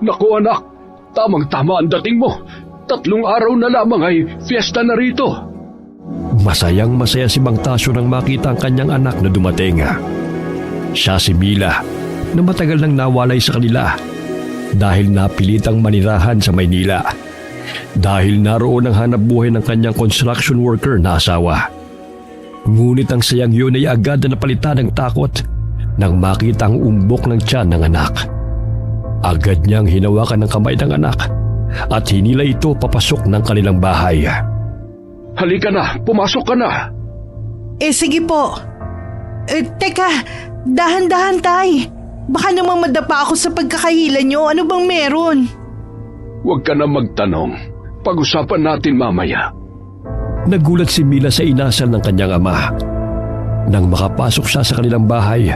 Naku anak, tamang-tama ang dating mo. 3 araw na lamang ay fiesta na rito. Masayang masaya si Mang Tasyo nang makita ang kanyang anak na dumating. Siya si Mila na matagal nang nawalay sa kanila dahil napilitang manirahan sa Maynila. Dahil naroon ang hanap buhay ng kanyang construction worker na asawa. Ngunit ang sayang yun ay agad na napalitan ng takot nang makita ang umbok ng tiyan ng anak. Agad niyang hinawakan ng kamay ng anak at hinila ito papasok ng kanilang bahay. Halika na, pumasok ka na. Sige po. Teka, dahan-dahan tay. Baka namang madapa ako sa pagkakahila niyo. Ano bang meron? Huwag ka na magtanong. Pag-usapan natin mamaya. Nagulat si Mila sa inasal ng kanyang ama. Nang makapasok siya sa kanilang bahay,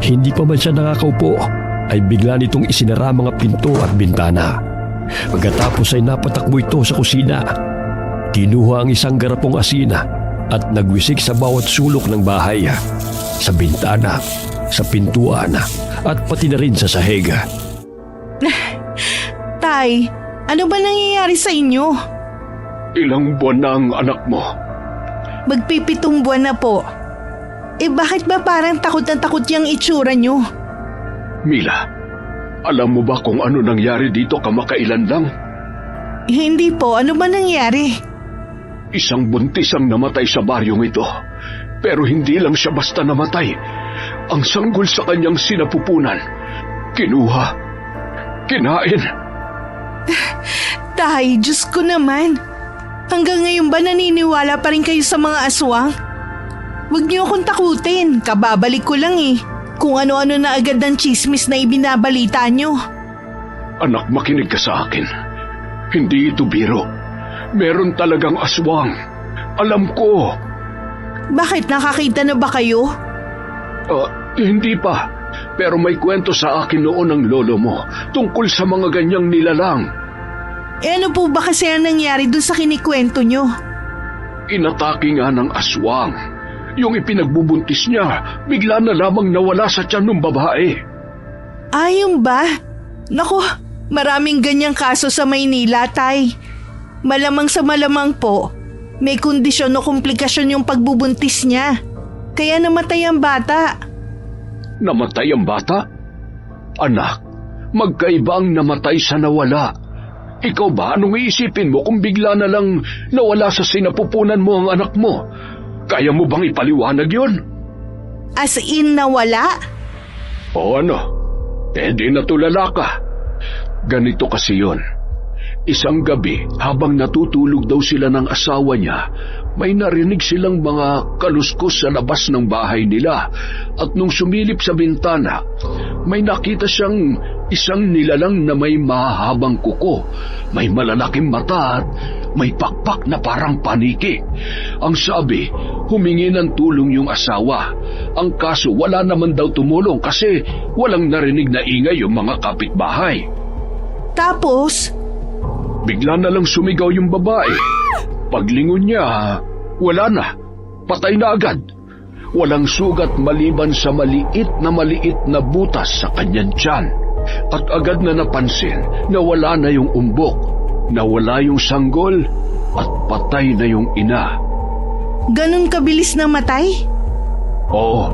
hindi pa man siya nakakaupo, ay bigla nitong isinara mga pinto at bintana. Pagkatapos ay napatakbo ito sa kusina. Kinuha ang isang garapong asin at nagwisik sa bawat sulok ng bahay. Sa bintana, sa pintuan, at pati na rin sa sahig. Tay, ano ba nangyayari sa inyo? Ilang buwan na ang anak mo? Magpipitong buwan na po. Bakit ba parang takot na takot yung itsura niyo? Mila, alam mo ba kung ano nangyari dito kamakailan lang? Hindi po, ano ba nangyari? Isang buntis ang namatay sa baryong ito. Pero hindi lang siya basta namatay. Ang sanggol sa kanyang sinapupunan, kinuha, kinain. Tay, Diyos ko naman. Hanggang ngayon ba naniniwala pa rin kayo sa mga aswang? Huwag niyo akong takutin, kababalik ko lang kung ano-ano na agad ng chismis na ibinabalita niyo. Anak, makinig ka sa akin. Hindi ito biro. Meron talagang aswang. Alam ko. Bakit, nakakita na ba kayo? Hindi pa. Pero may kwento sa akin noon ng lolo mo tungkol sa mga ganyang nilalang. Ano po ba kasi ang nangyari dun sa kinikwento nyo? Inatake nga ng aswang. Yung ipinagbubuntis niya, bigla na lamang nawala sa tiyan ng babae. Ayun ba? Naku, maraming ganyang kaso sa Maynila, tay. Malamang sa malamang po, may kondisyon o komplikasyon yung pagbubuntis niya. Kaya namatay ang bata. Namatay ang bata? Anak, magkaiba ang namatay sa nawala. Ikaw ba, anong iisipin mo kung bigla na lang nawala sa sinapupunan mo ang anak mo? Kaya mo bang ipaliwanag yun? As in nawala? O ano? Di natulala ka. Ganito kasi yun. Isang gabi, habang natutulog daw sila ng asawa niya, may narinig silang mga kaluskos sa labas ng bahay nila. At nung sumilip sa bintana, may nakita siyang isang nilalang na may mahabang kuko, may malalaking mata at may pakpak na parang paniki. Ang sabi, humingi ng tulong yung asawa. Ang kaso, wala naman daw tumulong kasi walang narinig na ingay yung mga kapitbahay. Tapos? Bigla na lang sumigaw yung babae. Paglingon niya, wala na. Patay na agad. Walang sugat maliban sa maliit na butas sa kanyang tiyan. At agad na napansin na wala na yung umbok, nawala yung sanggol, at patay na yung ina. Ganun kabilis na matay? Oo,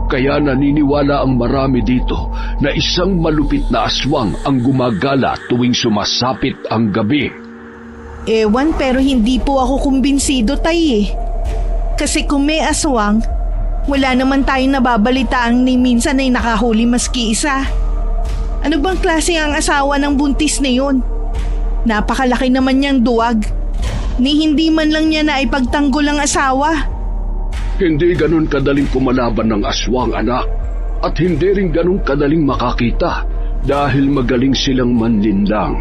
kaya naniniwala ang marami dito na isang malupit na aswang ang gumagala tuwing sumasapit ang gabi. Ewan, pero hindi po ako kumbinsido, tay. Kasi kung may aswang, wala naman tayong nababalitaan ni minsan ay nakahuli maski isa. Ano bang klase ang asawa ng buntis na yun? Napakalaki naman niyang duwag. Ni hindi man lang niya na ipagtanggol ang asawa. Hindi ganun kadaling kumalaban ng aswang, anak. At hindi rin ganun kadaling makakita dahil magaling silang manlinlang.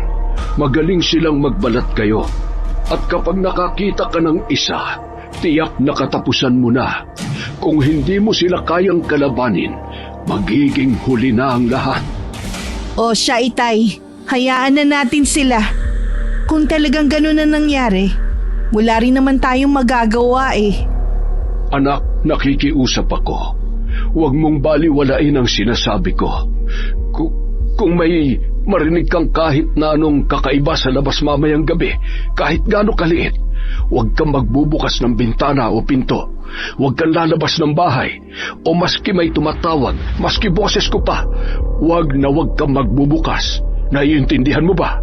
Magaling silang magbalat kayo. At kapag nakakita ka ng isa, tiyak na katapusan mo na. Kung hindi mo sila kayang kalabanin, magiging huli na ang lahat. O siya, itay, hayaan na natin sila. Kung talagang ganun na nangyari, wala rin naman tayong magagawa Anak, nakikiusap ako. Huwag mong baliwalain ang sinasabi ko. Kung may marinig kang kahit na anong kakaiba sa labas mamayang gabi, kahit gaano kaliit, huwag kang magbubukas ng bintana o pinto. Huwag kang lalabas ng bahay. O maski may tumatawag, maski boses ko pa, huwag kang magbubukas. Naiintindihan mo ba?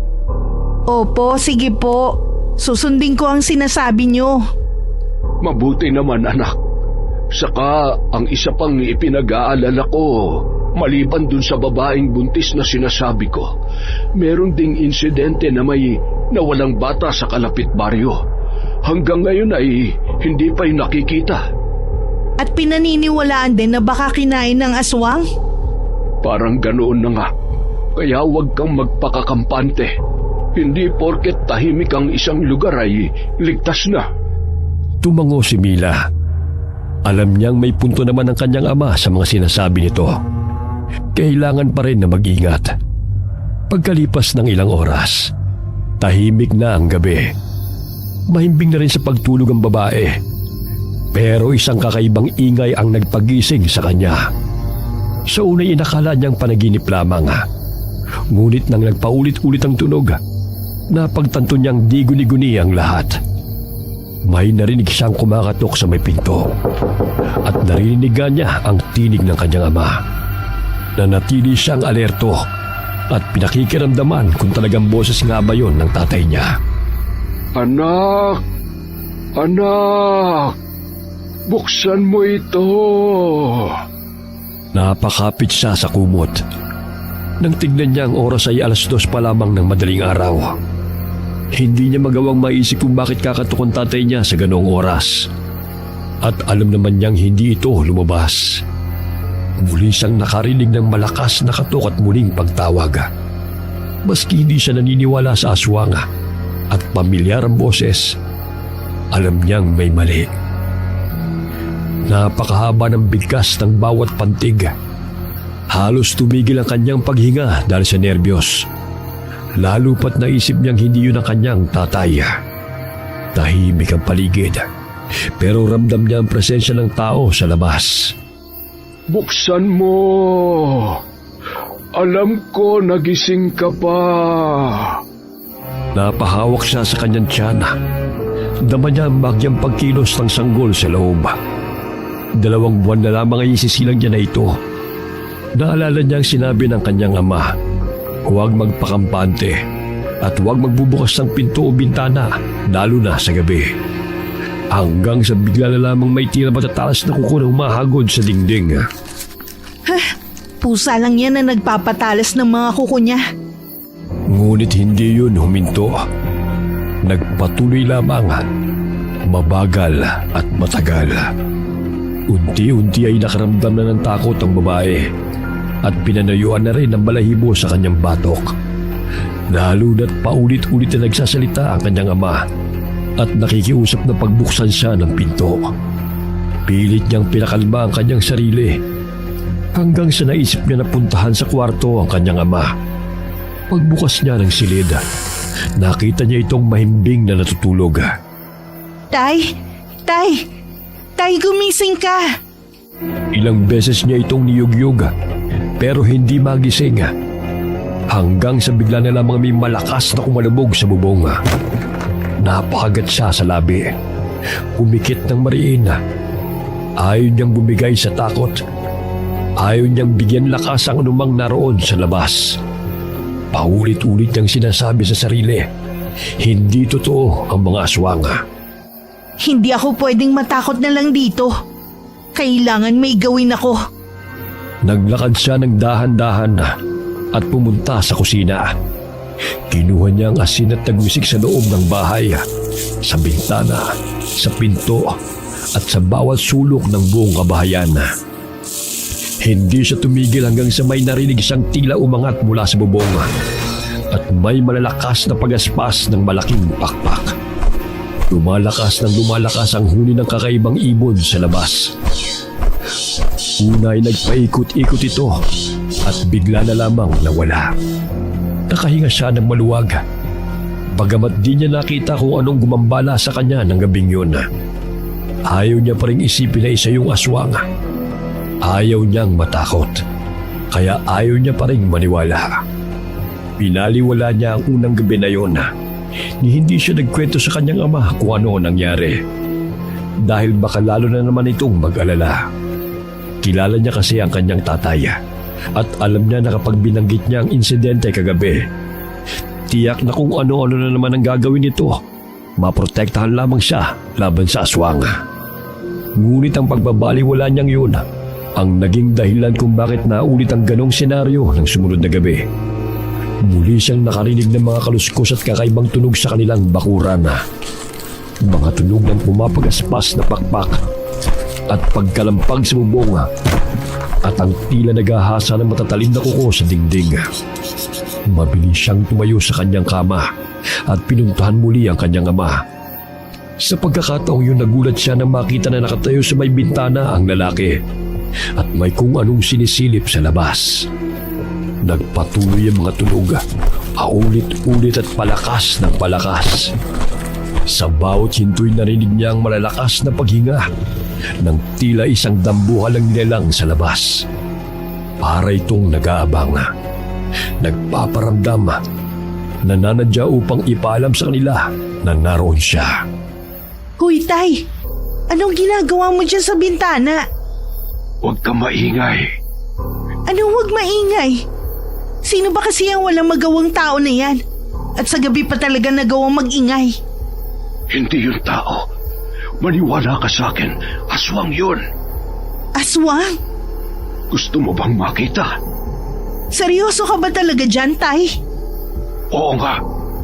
Opo, sige po. Susundin ko ang sinasabi nyo. Mabuti naman, anak. Saka ang isa pang ipinag-aalala ko, maliban dun sa babaeng buntis na sinasabi ko, meron ding insidente na may nawalang bata sa kalapit baryo. Hanggang ngayon ay hindi pa'y nakikita. At pinaniniwalaan din na baka kinain ng aswang? Parang ganoon na nga. Kaya huwag kang magpakakampante. Hindi porket tahimik ang isang lugar ay ligtas na. Tumango si Mila. Alam niyang may punto naman ang kanyang ama sa mga sinasabi nito. Kailangan pa rin na mag-ingat. Pagkalipas ng ilang oras, tahimik na ang gabi. Mahimbing na rin sa pagtulog ang babae. Pero isang kakaibang ingay ang nagpagising sa kanya. Sa unay inakala niyang panaginip lamang. Ngunit nang nagpaulit-ulit ang tunog, napagtanto niyang di guni-guni ang lahat. May narinig siyang kumakatok sa may pinto at narinigan niya ang tinig ng kanyang ama. Nanatili siyang alerto at pinakikiramdaman kung talagang boses nga ba yun ng tatay niya. Anak! Anak! Buksan mo ito! Napakapit siya sa kumot. Nang tignan niya ang oras ay 2:00 pa lamang ng madaling araw. Hindi niya magawang maisip kung bakit kakatok ang tatay niya sa ganoong oras. At alam naman niyang hindi ito lumabas. Muli siyang nakarinig ng malakas na katok at muling pagtawag. Maski hindi siya naniniwala sa aswang at pamilyar ang boses, alam niyang may mali. Napakahaba ng bigkas ng bawat pantig. Halos tumigil ang kanyang paghinga dahil sa nerbiyos. Lalo pat naisip niyang hindi yun ang kanyang tatay. Tahimik ang paligid, pero ramdam niya ang presensya ng tao sa labas. Buksan mo! Alam ko nagising ka pa. Napahawak siya sa kanyang tiyan. Dama niya ang bagyang pagkilos ng sanggol sa loob. 2 buwan na lamang ay isisilang niya na ito. Naalala niya ang sinabi ng kanyang ama, huwag magpakampante at huwag magbubukas ng pinto o bintana, lalo na sa gabi. Hanggang sa bigla na lamang may tila matatalas na kuko na humahagod sa dingding. Pusa lang yan na nagpapatalas ng mga kuko niya. Ngunit hindi yun huminto. Nagpatuloy lamang, mabagal at matagal. Unti-unti ay nakaramdam na ng takot ang babae at pinanayuan na rin ang balahibo sa kanyang batok. Lalo na't paulit-ulit na nagsasalita ang kanyang ama at nakikiusap na pagbuksan siya ng pinto. Pilit niyang pinakalma ang kanyang sarili hanggang sa naisip niya na puntahan sa kwarto ang kanyang ama. Pagbukas niya ng silid, nakita niya itong mahimbing na natutulog. Tay! Tay! Tay, gumising ka! Ilang beses niya itong niyugyug pero hindi magising. Hanggang sa bigla na lamang may malakas na kumalubog sa bubong. Napakagat siya sa labi. Umikit ng mariin. Ayaw niyang bumigay sa takot. Ayaw niyang bigyan lakas ang anumang naroon sa labas. Paulit-ulit niyang sinasabi sa sarili, hindi totoo ang mga aswang. Hindi ako pwedeng matakot na lang dito. Kailangan may gawin ako. Naglakad siya ng dahan-dahan at pumunta sa kusina. Kinuha niya ang asin at nagwisik sa loob ng bahay, sa bintana, sa pinto at sa bawat sulok ng buong kabahayan. Hindi siya tumigil hanggang sa may narinig siyang tila umangat mula sa bubong at may malalakas na pagaspas ng malaking pakpak. Lumalakas ang huni ng kakaibang ibon sa labas. Una ay nagpaikot-ikot ito at bigla na lamang nawala. Nakahinga siya ng maluwag. Bagamat di niya nakita kung anong gumambala sa kanya ng gabing yun. Ayaw niya pa rin isipin na isa yung aswang. Ayaw niyang matakot. Kaya ayaw niya pa rin maniwala. Pinaliwala niya ang unang gabi na yon. Ni hindi siya nagkwento sa kanyang ama kung ano ang nangyari. Dahil baka lalo na naman itong mag-alala. Kilala niya kasi ang kanyang tatay at alam niya na kapag binanggit niya ang insidente kagabi, tiyak na kung ano-ano na naman ang gagawin nito, maprotektahan lamang siya laban sa aswang. Ngunit ang pagbabaliwala niyang yun ang naging dahilan kung bakit naulit ang ganong senaryo ng sumunod na gabi. Muli siyang nakarinig ng mga kaluskos at kakaibang tunog sa kanilang bakuran. Mga tunog ng pumapagaspas na pakpak at pagkalampag sa bubong at ang tila naghahasa ng matatalim na kuko sa dingding. Mabilis siyang tumayo sa kanyang kama at pinuntahan muli ang kanyang ama. Sa pagkakataong yun, nagulat siya nang makita na nakatayo sa may bintana ang lalaki at may kung anong sinisilip sa labas. Nagpatuloy ang mga tunog, paulit-ulit at palakas ng palakas. Sa bawat hinto'y narinig niya ang malalakas na paghinga nang tila isang dambuhal ang nilalang sa labas. Para itong nag-aabang, nagpaparamdam, nananadya upang ipaalam sa kanila na naroon siya. Hoy, Tay! Anong ginagawa mo dyan sa bintana? Huwag ka maingay. Anong huwag maingay? Sino ba kasi ang walang magawang tao na yan? At sa gabi pa talaga nagawang mag-ingay? Hindi yun tao. Maniwala ka sa akin, aswang yun. Aswang? Gusto mo bang makita? Seryoso ka ba talaga dyan, Tay? Oo nga.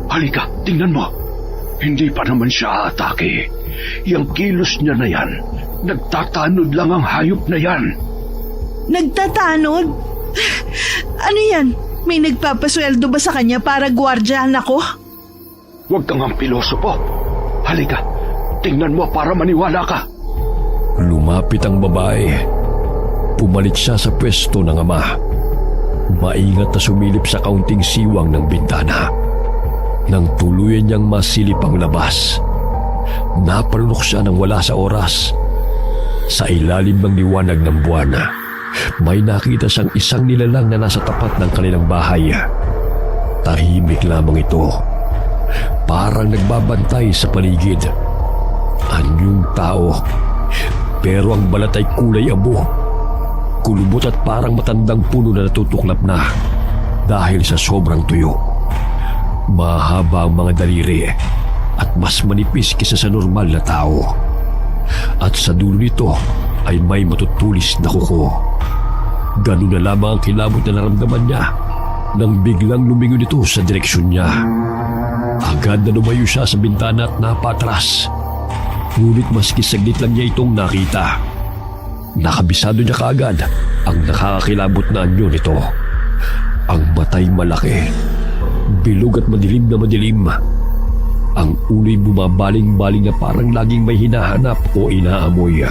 Halika, tingnan mo. Hindi pa naman siya atake. Yang kilos niya na yan, nagtatanod lang ang hayop na yan. Nagtatanod? Ano yan? May nagpapasweldo ba sa kanya para gwardyahan ako? Huwag kang ang pilosopo. Halika, tingnan mo para maniwala ka. Lumapit ang babae. Pumalit siya sa pwesto ng ama. Maingat na sumilip sa kaunting siwang ng bintana. Nang tuluyan niyang masilip ang labas, napalunok siya nang wala sa oras. Sa ilalim ng liwanag ng buwan, may nakita siyang isang nilalang na nasa tapat ng kanilang bahay. Tahimik lamang ito. Parang nagbabantay sa paligid. Anyong tao, pero ang balat ay kulay abo. Kulubot at parang matandang puno na natutuklap na dahil sa sobrang tuyo. Mahaba ang mga daliri at mas manipis kaysa sa normal na tao. At sa dulo nito ay may matutulis na kuko. Ganun na lamang ang kilabot na naramdaman niya nang biglang lumingon ito sa direksyon niya. Agad na lumayo siya sa bintana at napatras. Ngunit maski saglit lang niya itong nakita. Nakabisado niya kaagad ang nakakakilabot na anyo nito. Ang matay malaki, bilog at madilim na madilim. Ang ulo'y bumabaling-baling na parang laging may hinahanap o inaamoy.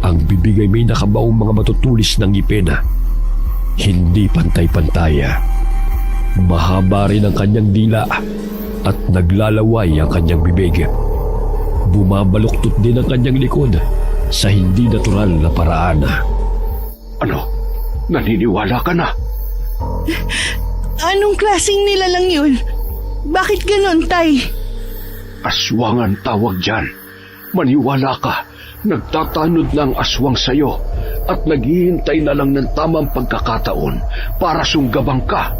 Ang bibig ay may nakabaong mga matutulis ng ngipin. Hindi pantay-pantay. Mahaba rin ang kanyang dila at naglalaway ang kanyang bibig. Bumabaluktot din ang kanyang likod sa hindi natural na paraan. Ano? Naniniwala ka na? Anong klaseng nilalang yun? Bakit ganon, Tay? Aswang ang tawag dyan. Maniwala ka, nagtatanod na ang aswang sa'yo at naghihintay na lang ng tamang pagkakataon para sunggabang ka.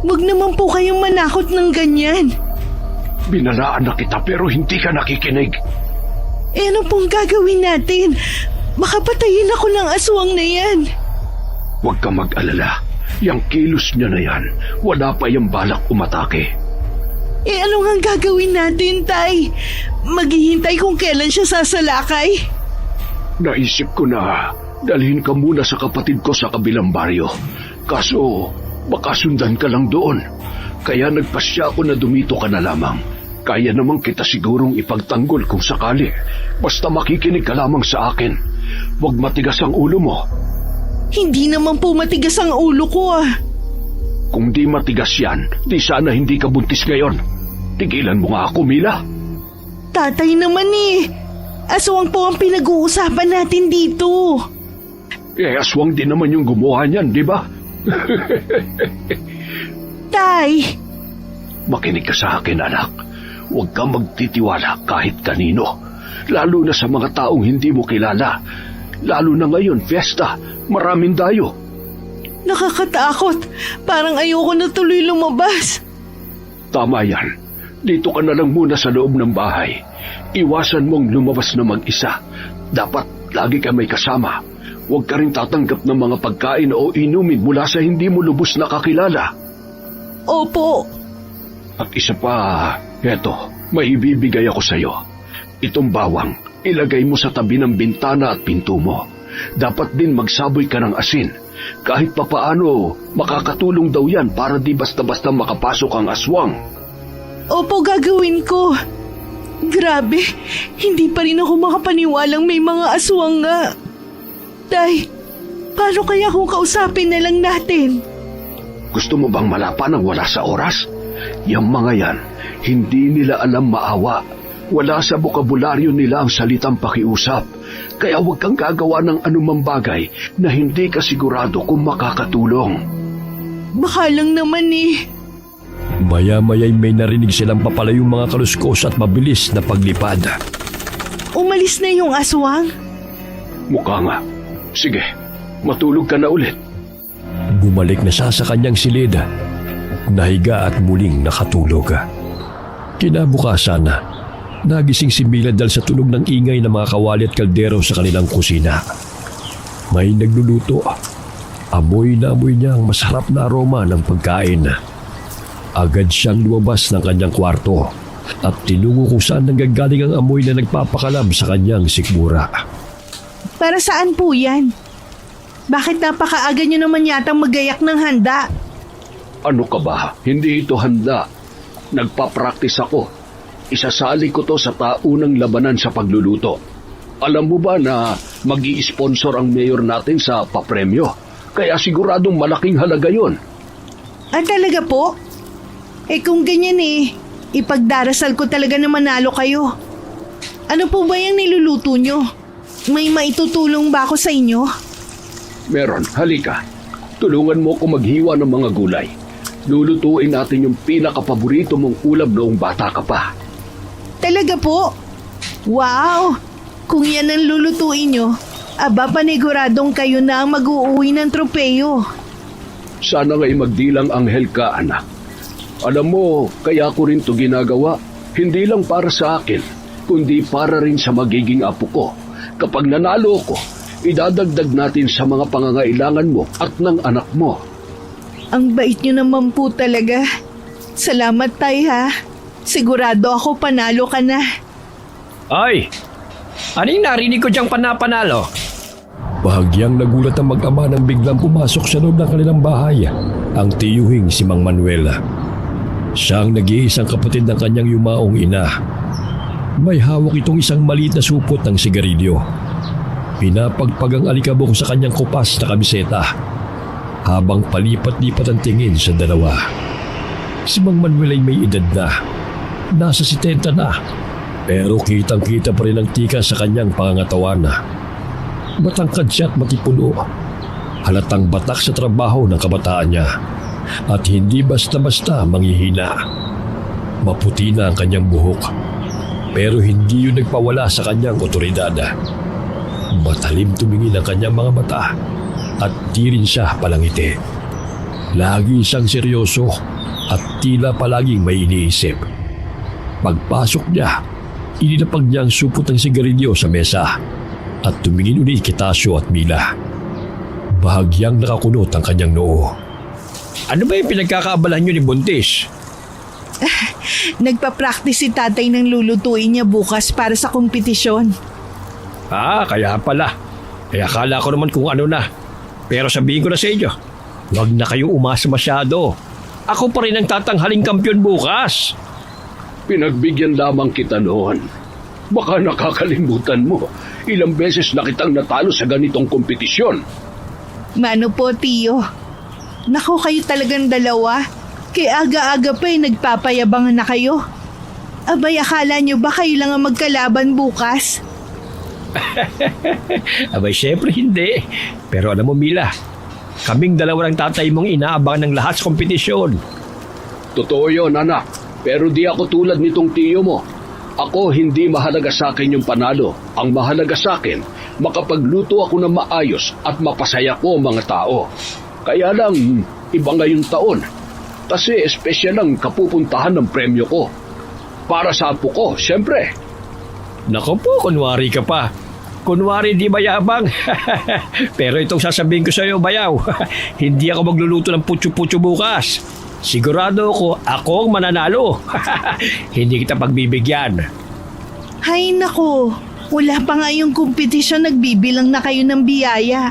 Huwag naman po kayong manakot ng ganyan. Binalaan na kita pero hindi ka nakikinig. Eh ano pong gagawin natin? Baka patayin ako ng aswang na yan. Huwag kang mag-alala. Yang kilos niya na yan, wala pa yung balak umatake. Eh ano nga gagawin natin, Tay? Maghihintay kung kailan siya sasalakay? Naisip ko na dalhin ka muna sa kapatid ko sa kabilang baryo. Kaso baka sundan ka lang doon. Kaya nagpasya ako na dumito ka na lamang. Kaya naman kita sigurong ipagtanggol kung sakali. Basta makikinig ka lamang sa akin. Huwag matigas ang ulo mo. Hindi naman po matigas ang ulo ko Kung di matigas yan, di sana hindi ka buntis ngayon. Tigilan mo nga ako, Mila. Tatay naman aswang po ang pinag-uusapan natin dito. Aswang din naman yung gumawa niyan, di ba? tay. Makinig ka sa akin, anak. Huwag kang magtitiwala kahit kanino. Lalo na sa mga taong hindi mo kilala. Lalo na ngayon, fiesta. Maraming dayo. Nakakatakot. Parang ayoko na tuloy lumabas. Tama yan. Dito ka na lang muna sa loob ng bahay. Iwasan mong lumabas na mag-isa. Dapat lagi ka may kasama. Huwag ka rin tatanggap ng mga pagkain o inumin mula sa hindi mo lubos na kakilala. Opo. At isa pa, eto, may ibibigay ako sa'yo. Itong bawang, ilagay mo sa tabi ng bintana at pinto mo. Dapat din magsaboy ka ng asin. Kahit papaano, makakatulong daw yan para di basta-basta makapasok ang aswang. Opo, gagawin ko. Grabe, hindi pa rin ako makapaniwalang may mga aswang nga. Tay, paano kaya kung kausapin na lang natin? Gusto mo bang malapan ng wala sa oras? Yang mga yan, hindi nila alam maawa. Wala sa bokabularyo nila ang salitang pakiusap. Kaya huwag kang gagawa ng anumang bagay na hindi ka sigurado kung makakatulong. Baka lang naman eh. Maya-maya'y may narinig silang papalayong mga kaluskos at mabilis na paglipad. Umalis na yung aswang? Mukha nga. Sige, matulog ka na ulit. Bumalik na siya sa kanyang silid. Nahiga at muling nakatulog. Kinabukasan, nagising si Mila dahil sa tunog ng ingay ng mga kawali at kaldero sa kanilang kusina. May nagluluto. Amoy na amoy niya ang masarap na aroma ng pagkain. Agad siyang lumabas ng kanyang kwarto at tinungo kung saan nanggagaling ang amoy na nagpapakalam sa kanyang sikmura. Para saan po yan? Bakit napakaaga niyo naman yatang magayak ng handa? Ano ka ba? Hindi ito handa. Nagpa-practice ako. Isasali ko to sa taunang labanan sa pagluluto. Alam mo ba na mag-i-sponsor ang mayor natin sa papremyo? Kaya siguradong malaking halaga yon. Ah, talaga po? Kung ganyan ipagdarasal ko talaga na manalo kayo. Ano po ba yung niluluto nyo? May maitutulong ba ako sa inyo? Meron, halika. Tulungan mo ko maghiwa ng mga gulay. Lulutuin natin yung pinakapaborito mong ulam noong bata ka pa. Talaga po? Wow! Kung yan ang lulutuin nyo, aba paniguradong kayo na ang mag-uuwi ng tropeyo. Sana nga'y magdilang anghel ka, anak. Alam mo, kaya ko rin to ginagawa. Hindi lang para sa akin, kundi para rin sa magiging apo ko. Kapag nanalo ko, idadagdag natin sa mga pangangailangan mo at ng anak mo. Ang bait nyo naman po talaga. Salamat, tay, ha. Sigurado ako panalo ka na. Ay! Anong narinig ko diyang panapanalo? Bahagyang nagulat ang mag-ama nang biglang pumasok sa loob ng kanilang bahay. Ang tiyuhing si Mang Manuel. Siya ang nag-iisang kapatid ng kanyang yumaong ina. May hawak itong isang maliit na supot ng sigarilyo. Pinapagpag ang alikabok sa kanyang kupas na kamiseta habang palipat-lipat ang tingin sa dalawa. Si Mang Manuel ay may edad na. Nasa 70 na. Pero kitang-kita pa rin ang tika sa kanyang pangangatawan. Matangkad siya at matipuno. Halatang batak sa trabaho ng kabataan niya. At hindi basta-basta manghihina. Maputi na ang kanyang buhok. Pero hindi yun nagpawala sa kanyang otoridad. Matalim tumingin ang kanyang mga mata. At di rin siya palangiti. Lagi siyang seryoso at tila palaging may iniisip. Pagpasok niya, ininapag niya ang supot ng sigarilyo sa mesa at tumingin ulit kay Tasyo at Mila. Bahagyang nakakunot ang kanyang noo. Ano ba yung pinagkakaabalahan niyo ni Buntis? Nagpa-practice si tatay ng lulutuin niya bukas para sa kompetisyon. Kaya pala. Akala ko naman kung ano na. Pero sabihin ko na sa inyo, huwag na kayong umasa masyado. Ako pa rin ang tatanghaling kampiyon bukas. Pinagbigyan lamang kita noon. Baka nakakalimutan mo. Ilang beses na kitang natalo sa ganitong kompetisyon. Mano po, tiyo? Naku, kayo talagang dalawa. Kaya aga-aga pa nagpapayabangan na kayo. Abay, akala nyo ba kayo lang ang magkalaban bukas? Abay, syempre hindi. Pero alam mo, Mila, kaming dalawa ng tatay mong inaabangan ng lahat sa kompetisyon. Totoo yon, anak. Pero di ako tulad nitong tiyo mo. Ako, hindi mahalaga sa akin yung panalo. Ang mahalaga sa akin, makapagluto ako ng maayos at mapasaya ko ang mga tao. Kaya lang, iba ngayong taon. Kasi espesyal ang kapupuntahan ng premyo ko. Para sa apo ko, siyempre. Nako po, kunwari ka pa. Kunwari di mayabang. Pero itong sasabihin ko sa iyo, bayaw, hindi ako magluluto ng putyo-putyo bukas. Sigurado ako ang mananalo. Hindi kita pagbibigyan. Hay nako, wala pa nga yung kompetisyon, nagbibilang na kayo ng biyaya.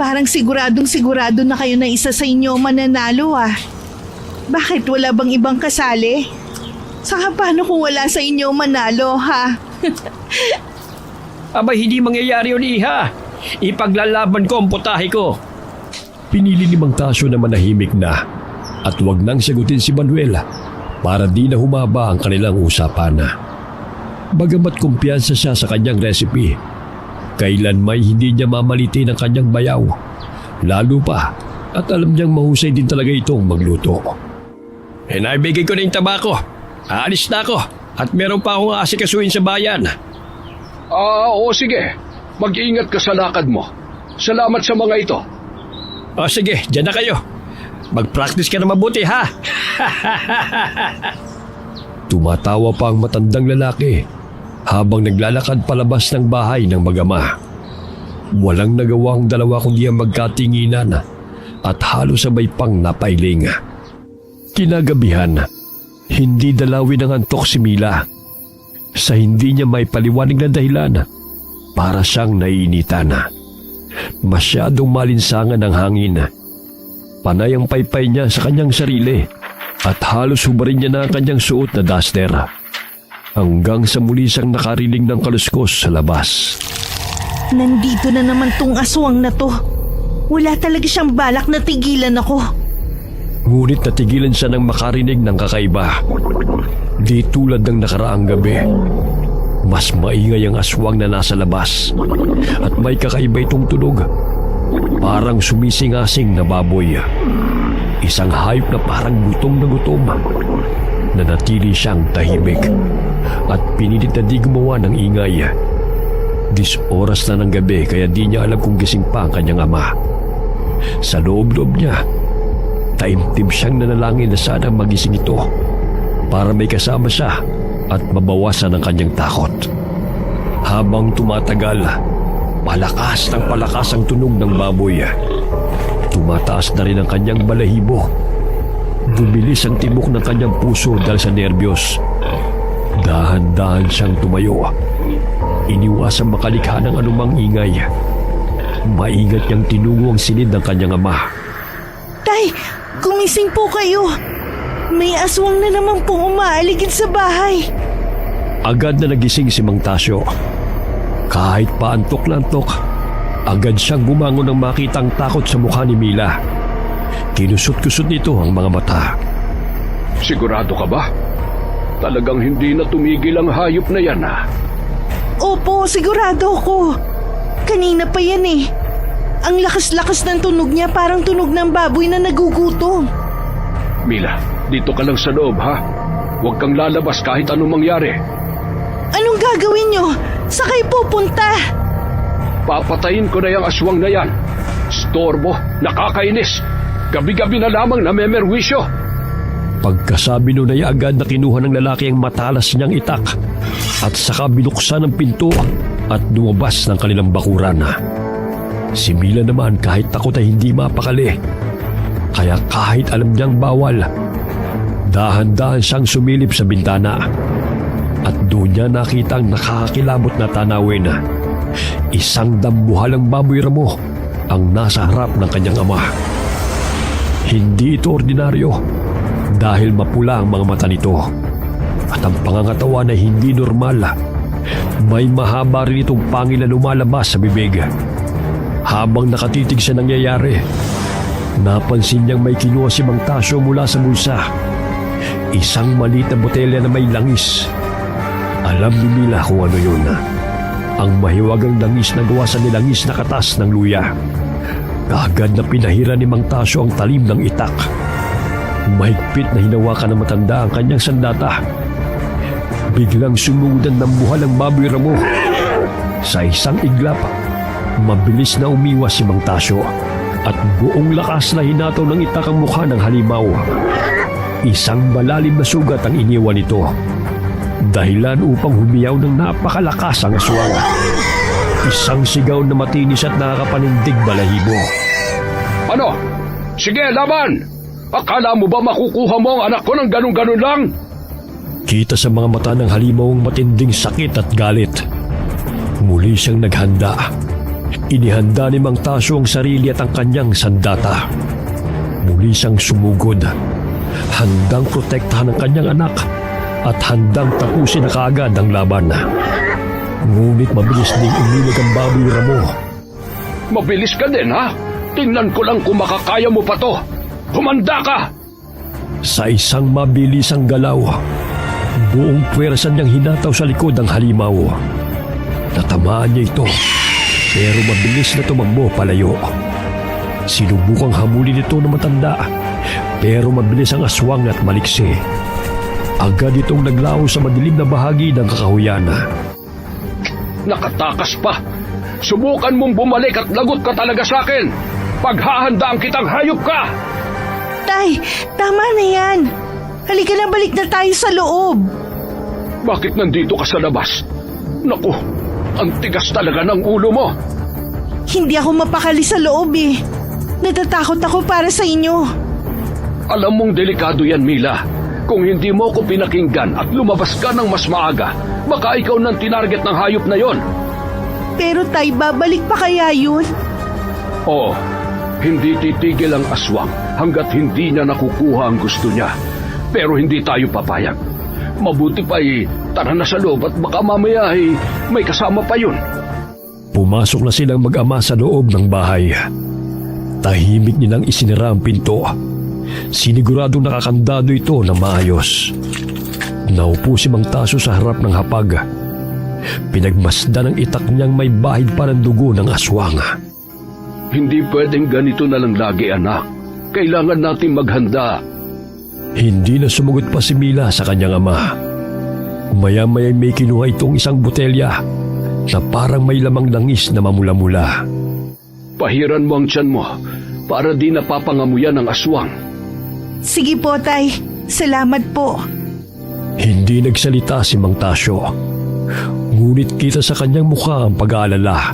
Parang siguradong sigurado na kayo na isa sa inyo mananalo ah. Bakit wala bang ibang kasali? Saka paano kung wala sa inyo manalo ha? Aba, hindi mangyayari yun, iha. Ipaglalaban ko ang putahe ko. Pinili ni Mang Tasyo na manahimik na at wag nang sagutin si Manuel para di na humaba ang kanilang usapan. Bagamat kumpiyansa siya sa kanyang recipe, kailan may hindi niya mamalitin ang kanyang bayaw. Lalo pa at alam niyang mahusay din talaga itong magluto. Naibigay ko na yung tabako. Aalis na ako at meron pa akong aasikasuhin sa bayan. Oo, sige. Mag-ingat ka sa lakad mo. Salamat sa mga ito. O sige, dyan na kayo. Mag-practice ka na mabuti, ha? Tumatawa pa ang matandang lalaki habang naglalakad palabas ng bahay ng mag-ama. Walang nagawa ang dalawa kundi ang magkatinginan at halos sabay pang napailing. Kinagabihan, hindi dalawin ng antok si Mila. Sa hindi niya may paliwanag na dahilan, para siyang naiinitan. Masyadong malinsangan ang hangin. Panay ang paypay niya sa kanyang sarili at halos hubarin niya na ang kanyang suot na duster. Hanggang sa muli siyang nakarinig ng kaluskos sa labas. Nandito na naman tong aswang na to. Wala talaga siyang balak na tigilan ako. Ngunit natigilan siya nang makarinig ng kakaiba. Di tulad ng nakaraang gabi. Mas maingay ang aswang na nasa labas at may kakaiba itong tunog. Parang sumisingasing na baboy. Isang hayop na parang gutom na gutom. Nanatili siyang tahimik at pinilit na di gumawa ng ingay. 10 oras na ng gabi kaya di niya alam kung gising pa ang kanyang ama. Sa loob-loob niya, taimtim siyang nanalangin na sana magising ito para may kasama siya at mabawasan ang kanyang takot. Habang tumatagal, palakas ang tunog ng baboy. Tumataas na rin ang kanyang balahibo. Bumilis ang tibok ng kanyang puso dahil sa nerbiyos. Dahan-dahan siyang tumayo. Iniwasang makalikha ng anumang ingay. Maingat niyang tinugo ang silid ng kanyang ama. Tay, gumising po kayo. May aswang na naman pong umaaligid sa bahay. Agad na nagising si Mang Tasyo. Kahit pa antok na antok, agad siyang bumangon nang makitang takot sa mukha ni Mila. Kinusot-kusot nito ang mga mata. Sigurado ka ba? Talagang hindi na tumigil ang hayop na yan, ha? Opo, sigurado ako. Kanina pa yan eh. Ang lakas-lakas ng tunog niya, parang tunog ng baboy na nagugutom. Mila, dito ka lang sa loob, ha? Huwag kang lalabas kahit anong mangyari. Anong gagawin niyo? Sa kayo pupunta? Papatayin ko na yung aswang na yan. Storbo, nakakainis. Gabi-gabi na lamang namemerwisyo. Pagkasabi nun ay agad na kinuha ng lalaki ang matalas niyang itak at saka binuksan ang pinto at lumabas ng kanilang bakuran. Si Mila naman kahit takot ay hindi mapakali. Kaya kahit alam niyang bawal, dahan-dahan siyang sumilip sa bintana. At doon niya nakita ang nakakakilabot na tanawin. Isang dambuhalang baboy ramo ang nasa harap ng kanyang ama. Hindi ito ordinaryo dahil mapula ang mga mata nito. At ang pangangatawan ay hindi normal. May mahaba rin itong pangil na lumalabas sa bibig. Habang nakatitig sa nangyayari, napansin niyang may kinuha si Mang Tasyo mula sa bulsa. Isang maliit na botelya na may langis. Alam ni Mila kung ano yun. Ang mahiwagang langis na gawa sa nilangis na katas ng luya. Kaagad na pinahira ni Mang Tasyo ang talim ng itak. Mahigpit na hinawakan ng matanda ang kanyang sandata. Biglang sumudan ng buhal ang baboy Ramo. Sa isang iglap, mabilis na umiwas si Mang Tasyo at buong lakas na hinataw ng itak ang mukha ng halimaw. Isang malalim na sugat ang iniwan nito. Dahilan upang humiyaw ng napakalakas ang aswang. Isang sigaw na matinis at nakakapanindig balahibo. Ano? Sige, laban! Akala mo ba makukuha mo ang anak ko ng ganun-ganun lang? Kita sa mga mata ng halimaw ang matinding sakit at galit. Muli siyang naghanda. Inihanda ni Mang Tasyo ang sarili at ang kanyang sandata. Muli siyang sumugod. Handang protektahan ang kanyang anak at handang tapusin na kaagad ang laban. Ngunit mabilis ding umilag ang baboy Ramo. Mabilis ka din, ha? Tingnan ko lang kung makakaya mo pa to. Humanda ka! Sa isang mabilisang galaw, buong puwersa niyang hinataw sa likod ang halimaw. Natamaan niya ito, pero mabilis na tumakbo palayo. Sinubukang hamulin ito ng matanda, pero mabilis ang aswang at maliksi. Agad itong naglaho sa madilim na bahagi ng kakahuyan. Nakatakas pa! Subukan mong bumalik at lagot ka talaga sa akin! Paghahandaan kitang hayop ka! Tay, tama na yan. Halika na, balik na tayo sa loob. Bakit nandito ka sa labas? Naku, ang tigas talaga ng ulo mo! Hindi ako mapakali sa loob eh. Natatakot ako para sa inyo. Alam mong delikado yan, Mila. Kung hindi mo ko pinakinggan at lumabas ka ng mas maaga, baka ikaw nang tinarget ng hayop na yon. Pero tay, babalik pa kaya yun? Oo, hindi titigil ang aswang hanggat hindi niya nakukuha ang gusto niya. Pero hindi tayo papayag. Mabuti pa tara na sa loob at baka mamaya may kasama pa yun. Pumasok na silang mag-ama sa loob ng bahay. Tahimik nilang isinara ang pinto. Siniguradong nakakandado ito na maayos. Naupo si Mang Tasyo sa harap ng hapag. Pinagmasdan ng itak niyang may bahid pa ng dugo ng aswang. Hindi pwedeng ganito na lang lagi, anak. Kailangan natin maghanda. Hindi na sumagot pa si Mila sa kanyang ama. Maya-maya may kinuha itong isang botelya na parang may lamang langis na mamula-mula. Pahiran mo ang tiyan mo para di napapangamuyan ng aswang. Sige po, tay. Salamat po. Hindi nagsalita si Mang Tasyo. Ngunit kita sa kanyang mukha ang pag-aalala.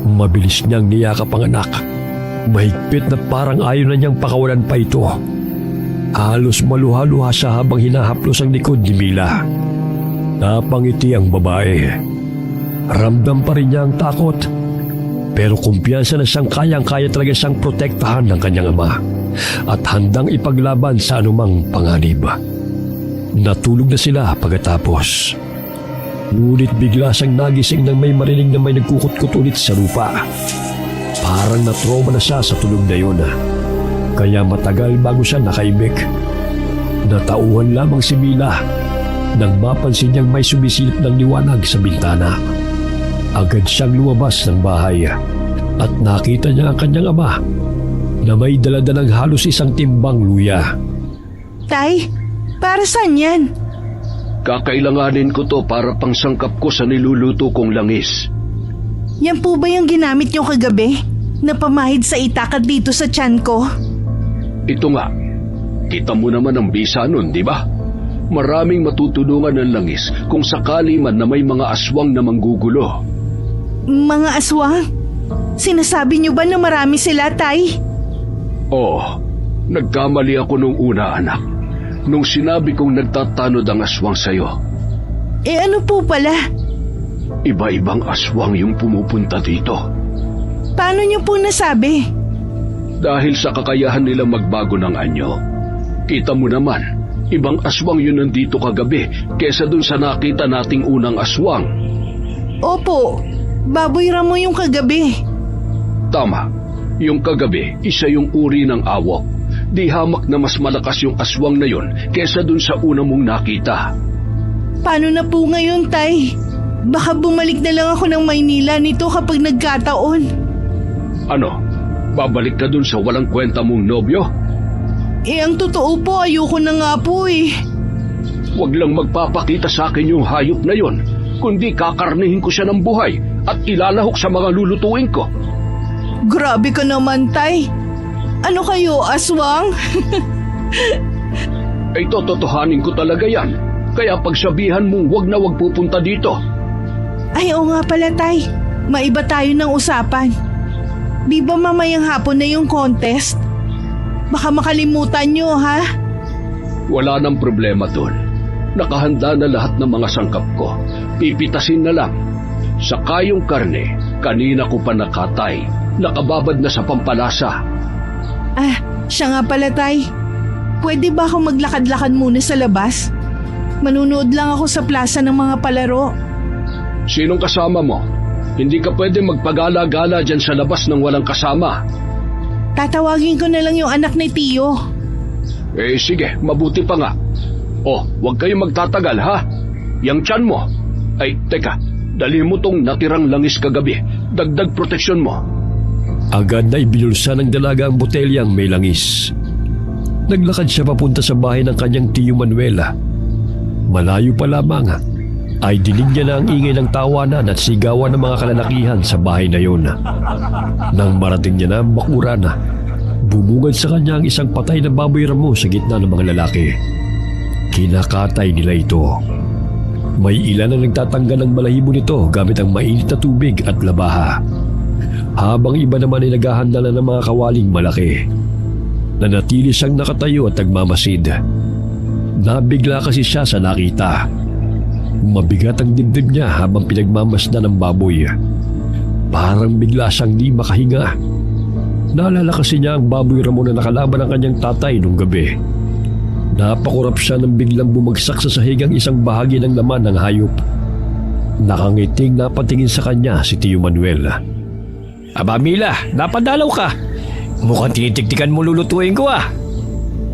Mabilis niyang niyakap ang anak. Mahigpit na parang ayaw na niyang pakawalan pa ito. Halos maluha-luha siya habang hinahaplos ang likod ni Mila. Napangiti ang babae. Ramdam pa rin niya ang takot. Pero kumpiyansa na siyang kayang-kaya talaga siyang protektahan ng kanyang ama at handang ipaglaban sa anumang panganib. Natulog na sila pagkatapos. Ngunit bigla siyang nagising nang may marinig na may nagkukut-kut ulit sa lupa. Parang natroma na siya sa tulog na yun. Kaya matagal bago siya nakaibig. Natauhan lamang si Mila nang mapansin niyang may sumisilip ng liwanag sa bintana. Agad siyang lumabas ng bahay at nakita niya ang kanyang ama na may daladalang halos isang timbang luya. Tay, para saan yan? Kakailanganin ko to para pangsangkap ko sa niluluto kong langis. Yan po ba yung ginamit niyo kagabi? Na pamahid sa itak at dito sa tiyan ko? Ito nga, kita mo naman ang bisa nun, di ba? Maraming matutulungan ng langis kung sakali man na may mga aswang na manggugulo. Mga aswang? Sinasabi niyo ba na marami sila, tay? Oo, nagkamali ako nung una, anak. Nung sinabi kong nagtatanod ang aswang sa'yo. Eh ano po pala? Iba-ibang aswang yung pumupunta dito. Paano niyo po nasabi? Dahil sa kakayahan nila magbago ng anyo. Kita mo naman, ibang aswang yun nandito kagabi kesa dun sa nakita nating unang aswang. Opo, baboy Ramo yung kagabi. Tama, yung kagabi, isa yung uri ng awok. Di hamak na mas malakas yung aswang na yun kesa dun sa una mong nakita. Paano na po ngayon, tay? Baka bumalik na lang ako ng Maynila nito kapag nagkataon. Ano, babalik ka dun sa walang kwenta mong nobyo? Ang totoo po, ayoko na nga po eh. Huwag lang magpapakita sa akin yung hayop na yon, kundi kakarnihin ko siya ng buhay at ilalahok sa mga lulutuin ko. Grabe ka naman, Tay. Ano kayo, aswang? Ay totohanin ko talaga yan. Kaya pagsabihan mong wag na wag pupunta dito. Ay, oo nga pala, Tay. Maiba tayo ng usapan. Di ba mamayang hapon na yung contest? Baka makalimutan nyo, ha? Wala nang problema doon. Nakahanda na lahat ng mga sangkap ko. Pipitasin na lang. Saka yung karne, kanina ko pa nakatay. Nakababad na sa pampalasa. Ah, siya nga pala, Tay. Pwede ba ako maglakad-lakad muna sa labas? Manunood lang ako sa plaza ng mga palaro. Sinong kasama mo? Hindi ka pwede magpagala-gala dyan sa labas ng walang kasama. Tatawagin ko na lang yung anak ni Tio. Eh sige, mabuti pa nga. Oh, huwag kayong magtatagal ha. Yang tiyan mo. Ay, teka, dali mo tong natirang langis kagabi. Dagdag proteksyon mo. Agad na ibinulsa ng dalaga ang botelyang may langis. Naglakad siya papunta sa bahay ng kanyang Tio Manuela. Malayo pa lamang ay dinig niya na ang ingay ng tawanan at sigawan ng mga kalalakihan sa bahay na yun. Nang marating niya na ang bakuran, bumungad sa kanya ang isang patay na baboy ramo sa gitna ng mga lalaki. Kinakatay nila ito. May ilan na nagtatanggal ng balahibo nito gamit ang mainit na tubig at labaha. Habang iba naman ay naghahanda na ng mga kawaling malaki. Nanatili siyang nakatayo at nagmamasid. Nabigla kasi siya sa nakita. Mabigat ang dibdib niya habang pinagmamasdan ng baboy. Parang bigla siyang di makahinga. Naalala kasi niya ang baboy ramo na nakalaban ng kanyang tatay nung gabi. Napakurap siya nang biglang bumagsak sa sahig ang isang bahagi ng laman ng hayop. Nakangiting napatingin sa kanya si Tio Manuel. Aba Mila, napadalaw ka. Mukhang tinitiktikan mo lulutuin ko ah.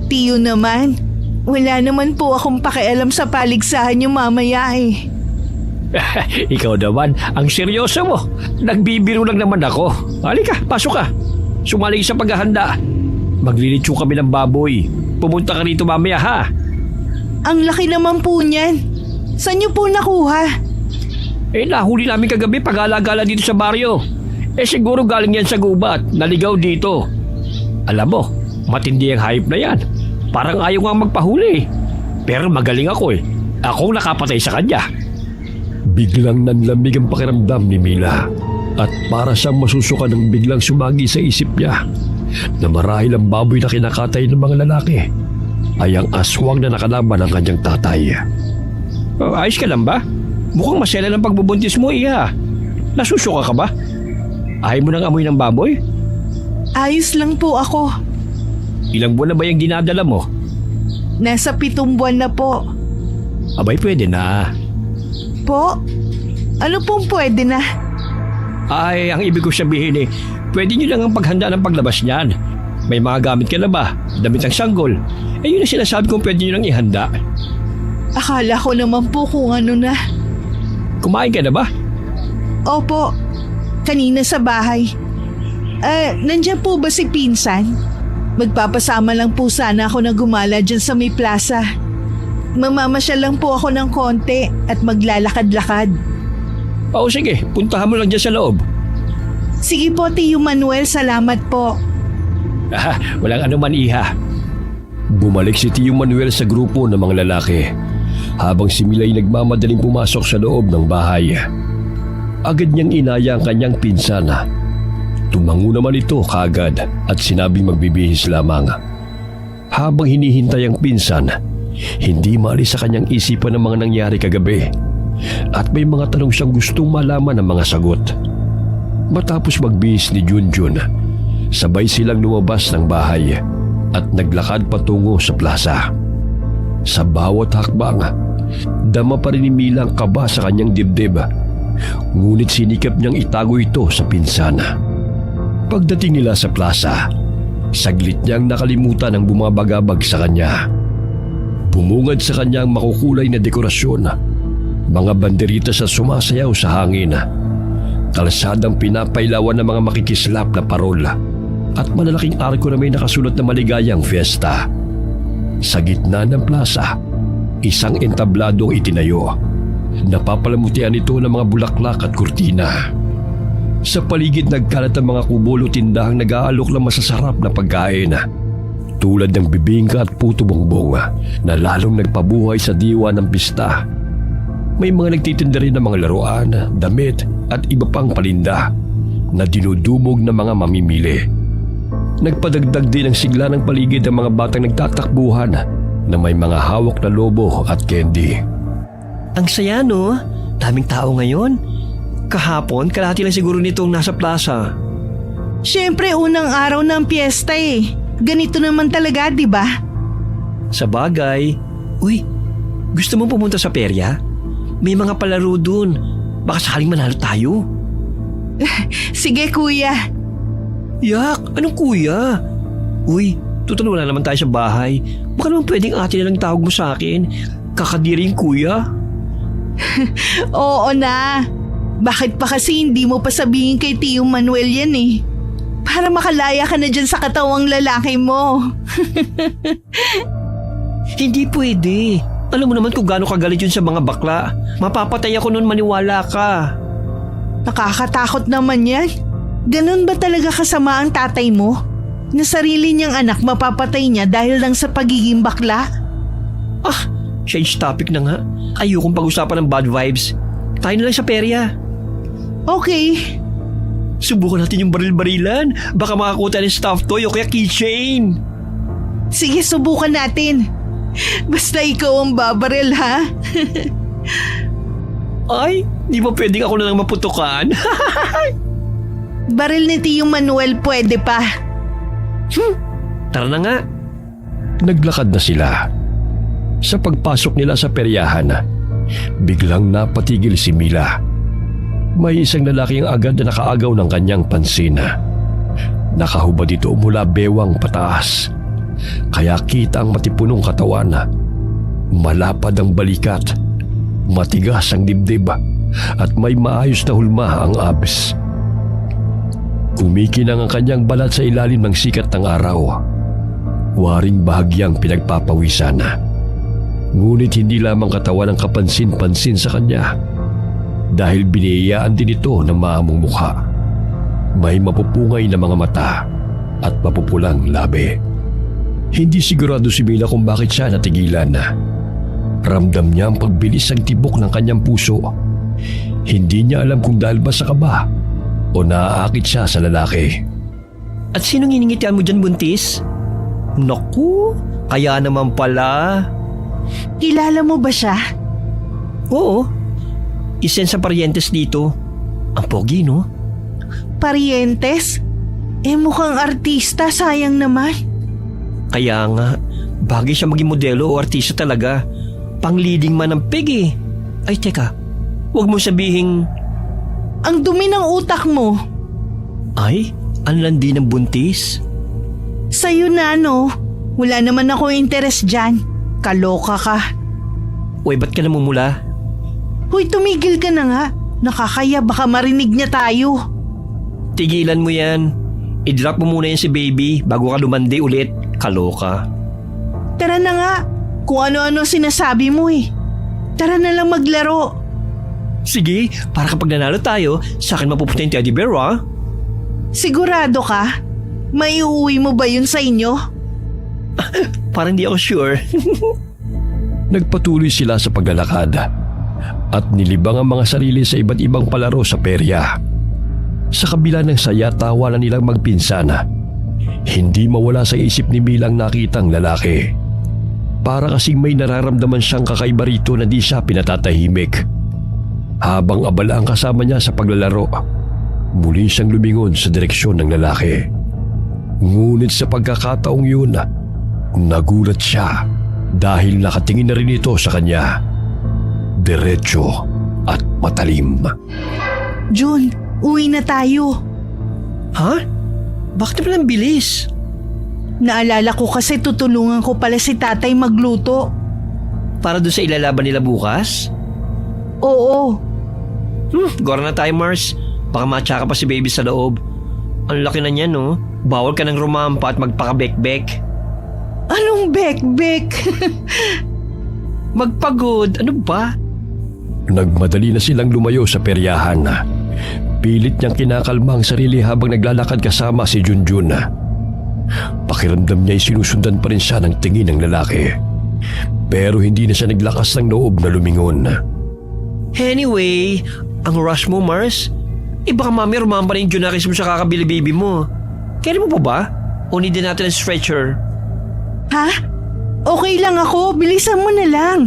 Tio naman, wala naman po akong pakialam sa paligsahan niyo mamaya eh. Ikaw naman, ang seryoso mo. Nagbibiro lang naman ako. Halika, pasok ka. Sumali sa paghahanda. Maglilitsyo kami ng baboy. Pumunta ka rito mamaya ha. Ang laki naman po niyan. Saan niyo po nakuha? Eh nahuli namin kagabi pag-alagala dito sa baryo. Eh siguro galing yan sa gubat. Naligaw dito. Alam mo, matindi ang hayop na yan. Parang ayaw nga magpahuli. Pero magaling ako eh. Akong nakapatay sa kanya. Biglang nanlamig ang pakiramdam ni Mila. At para siyang masusuka ng biglang sumagi sa isip niya na marahil ang baboy na kinakatay ng mga lalaki ay ang aswang na nakalaban ng kanyang tatay. Ayos ka lang ba? Mukhang masela ng pagbubuntis mo, iya. Nasusuka ka ba? Ayaw mo nang amoy ng baboy? Ayos lang po ako. Ilang buwan na ba yung dinadala mo? Nasa 7 buwan na po. Abay, pwede na. Po? Ano pong pwede na? Ay, ang ibig ko sabihin pwede nyo lang ang paghanda ng paglabas niyan. May mga gamit ka na ba? Damit ang sanggol. Yun ang sinasabi kong pwede nyo lang ihanda. Akala ko naman po kung ano na. Kumain ka na ba? Opo, kanina sa bahay. Nandiyan po ba si Pinsan? Magpapasama lang po sana ako na gumala dyan sa may plaza. Mamamasyal lang po ako ng konti at maglalakad-lakad. Oo sige, puntahan mo lang dyan sa loob. Sige po, Tio Manuel, salamat po. Walang anuman, iha. Bumalik si Tio Manuel sa grupo ng mga lalaki habang si Milay nagmamadaling pumasok sa loob ng bahay. Agad niyang inaya ang kanyang pinsan. Tumango naman ito kaagad at sinabing magbibihis lamang. Habang hinihintay ang pinsan, hindi maalis sa kanyang isipan ang mga nangyari kagabi at may mga tanong siyang gustong malaman ng mga sagot. Matapos magbihis ni Junjun, sabay silang lumabas ng bahay at naglakad patungo sa plaza. Sa bawat hakbang, dama pa rin ni Mila ang kaba sa kanyang dibdib. Ngunit sinikap niyang itago ito sa pinsan. Pagdating nila sa plaza, saglit niyang nakalimutan ang bumabagabag sa kanya. Bumungad sa kanya ang makukulay na dekorasyon, mga banderita sa sumasayaw sa hangin, kalsadang pinapailawan ng mga makikislap na parol, at malalaking arko na may nakasulat na maligayang fiesta. Sa gitna ng plaza, isang entabladong itinayo. Napapalamutian ito ng mga bulaklak at kurtina. Sa paligid nagkalat ang mga kubulo tindahang nag-aalok ng masasarap na pagkain. Tulad ng bibingka at puto bongbong na lalong nagpabuhay sa diwa ng pista. May mga nagtitinda rin ng mga laruan, damit at iba pang palinda na dinudumog ng mga mamimili. Nagpadagdag din ng sigla ng paligid ang mga batang nagtatakbuhan na may mga hawak na lobo at candy. Ang saya, no? Daming tao ngayon. Kahapon, kalahati lang siguro nitong nasa plaza. Siyempre, unang araw ng piyesta eh. Ganito naman talaga, di ba? Sa bagay. Uy, gusto mo pumunta sa perya? May mga palaro dun. Baka sakaling manalo tayo. Sige, kuya. Yak, anong kuya? Uy, total wala naman tayo sa bahay. Baka naman pwedeng ate na lang tawag mo sa akin. Kakadiri yung kuya. Oo na. Bakit pa kasi hindi mo pa sabihin kay Tio Manuel yan eh? Para makalaya ka na dyan sa katawang lalaki mo. Hindi pwede. Alam mo naman kung gaano kagalit yun sa mga bakla. Mapapatay ako nun, maniwala ka. Nakakatakot naman yan. Ganun ba talaga kasama ang tatay mo? Na sarili niyang anak mapapatay niya dahil lang sa pagiging bakla? Ah, change topic na nga. Ayokong pag-usapan ng bad vibes. Tayo na lang sa perya. Okay. Subukan natin yung baril-barilan. Baka makakuha tayo ng stuffed toy o kaya keychain. Sige, subukan natin. Basta ikaw ang babaril, ha? Ay, di ba pwedeng ako na lang maputukan? Baril ni Tio Manuel pwede pa. Tara na nga. Naglakad na sila. Sa pagpasok nila sa peryahan, biglang napatigil si Mila. May isang lalaking agad na nakaagaw ng kanyang pansin. Nakahubad ito mula bewang pataas. Kaya kita ang matipunong katawan. Malapad ang balikat. Matigas ang dibdib. At may maayos na hulma ang abs. Kumikinang ang kanyang balat sa ilalim ng sikat ng araw. Waring bahagyang pinagpapawisan. Ngunit hindi lamang katawan ang kapansin-pansin sa kanya. Dahil biniyayaan din ito ng maamong mukha. May mapupungay na mga mata at mapupulang labi. Hindi sigurado si Mila kung bakit siya natigilan. Ramdam niya ang pagbilis ng tibok ng kanyang puso. Hindi niya alam kung dahil ba sa kaba o naaakit siya sa lalaki. At sinong iningitian mo dyan, buntis? Naku, kaya naman pala. Kilala mo ba siya? Oo, isa sa parientes dito. Ang pogi, no? Parientes? Mukhang artista, sayang naman. Kaya nga, bagay siya maging modelo o artista talaga. Pang-leading man ng pig eh. Ay teka, huwag mo sabihing... Ang dumi ng utak mo. Ay, ang landi ng buntis. Sa'yo na, no? Wala naman ako interes dyan. Kaloka ka. Uy, ba't ka namumula? Hoy, tumigil ka na nga. Nakakaya, baka marinig niya tayo. Tigilan mo yan. I-drop mo muna yan si baby bago ka lumandi ulit. Kaloka. Tara na nga. Kung ano-ano sinasabi mo eh. Tara na lang maglaro. Sige, para kapag nanalo tayo, sa akin mapupunta yung teddy bear, ha? Sigurado ka? Maiuwi mo ba yun sa inyo? Parang di ako sure. Nagpatuloy sila sa paglalakad at nilibang ang mga sarili sa iba't ibang palaro sa perya. Sa kabila ng saya, tawa na nilang magpinsana. Hindi mawala sa isip ni Milang nakitang lalaki. Para kasing may nararamdaman siyang kakaiba rito na di siya pinatatahimik. Habang abala ang kasama niya sa paglalaro, muli siyang lumingon sa direksyon ng lalaki. Ngunit sa pagkakataong yun, nagulat siya dahil nakatingin na rin ito sa kanya. Diretso at matalim. Jun, uwi na tayo. Ha? Bakit naman ang bilis? Naalala ko kasi tutulungan ko pala si tatay magluto. Para doon sa ilalaban nila bukas? Oo. Gora na tayo, Mars. Baka matsaka pa si baby sa loob. Ang laki na niya, no? Bawal ka ng rumampa at magpakabek-bek. Anong bek-bek? Magpagod, ano ba? Nagmadali na silang lumayo sa peryahan. Pilit niyang kinakalma ang sarili habang naglalakad kasama si Junjun. Pakiramdam niya ay sinusundan pa rin siya ng tingin ng lalaki. Pero hindi na siya naglakas ng loob na lumingon. Anyway, ang rush mo, Mars? Baka mami rumamba na yung Junakis mo sa kakabili-baby mo. Kaya mo pa ba? O need din natin ang stretcher? Ha? Okay lang ako, bilisan mo na lang.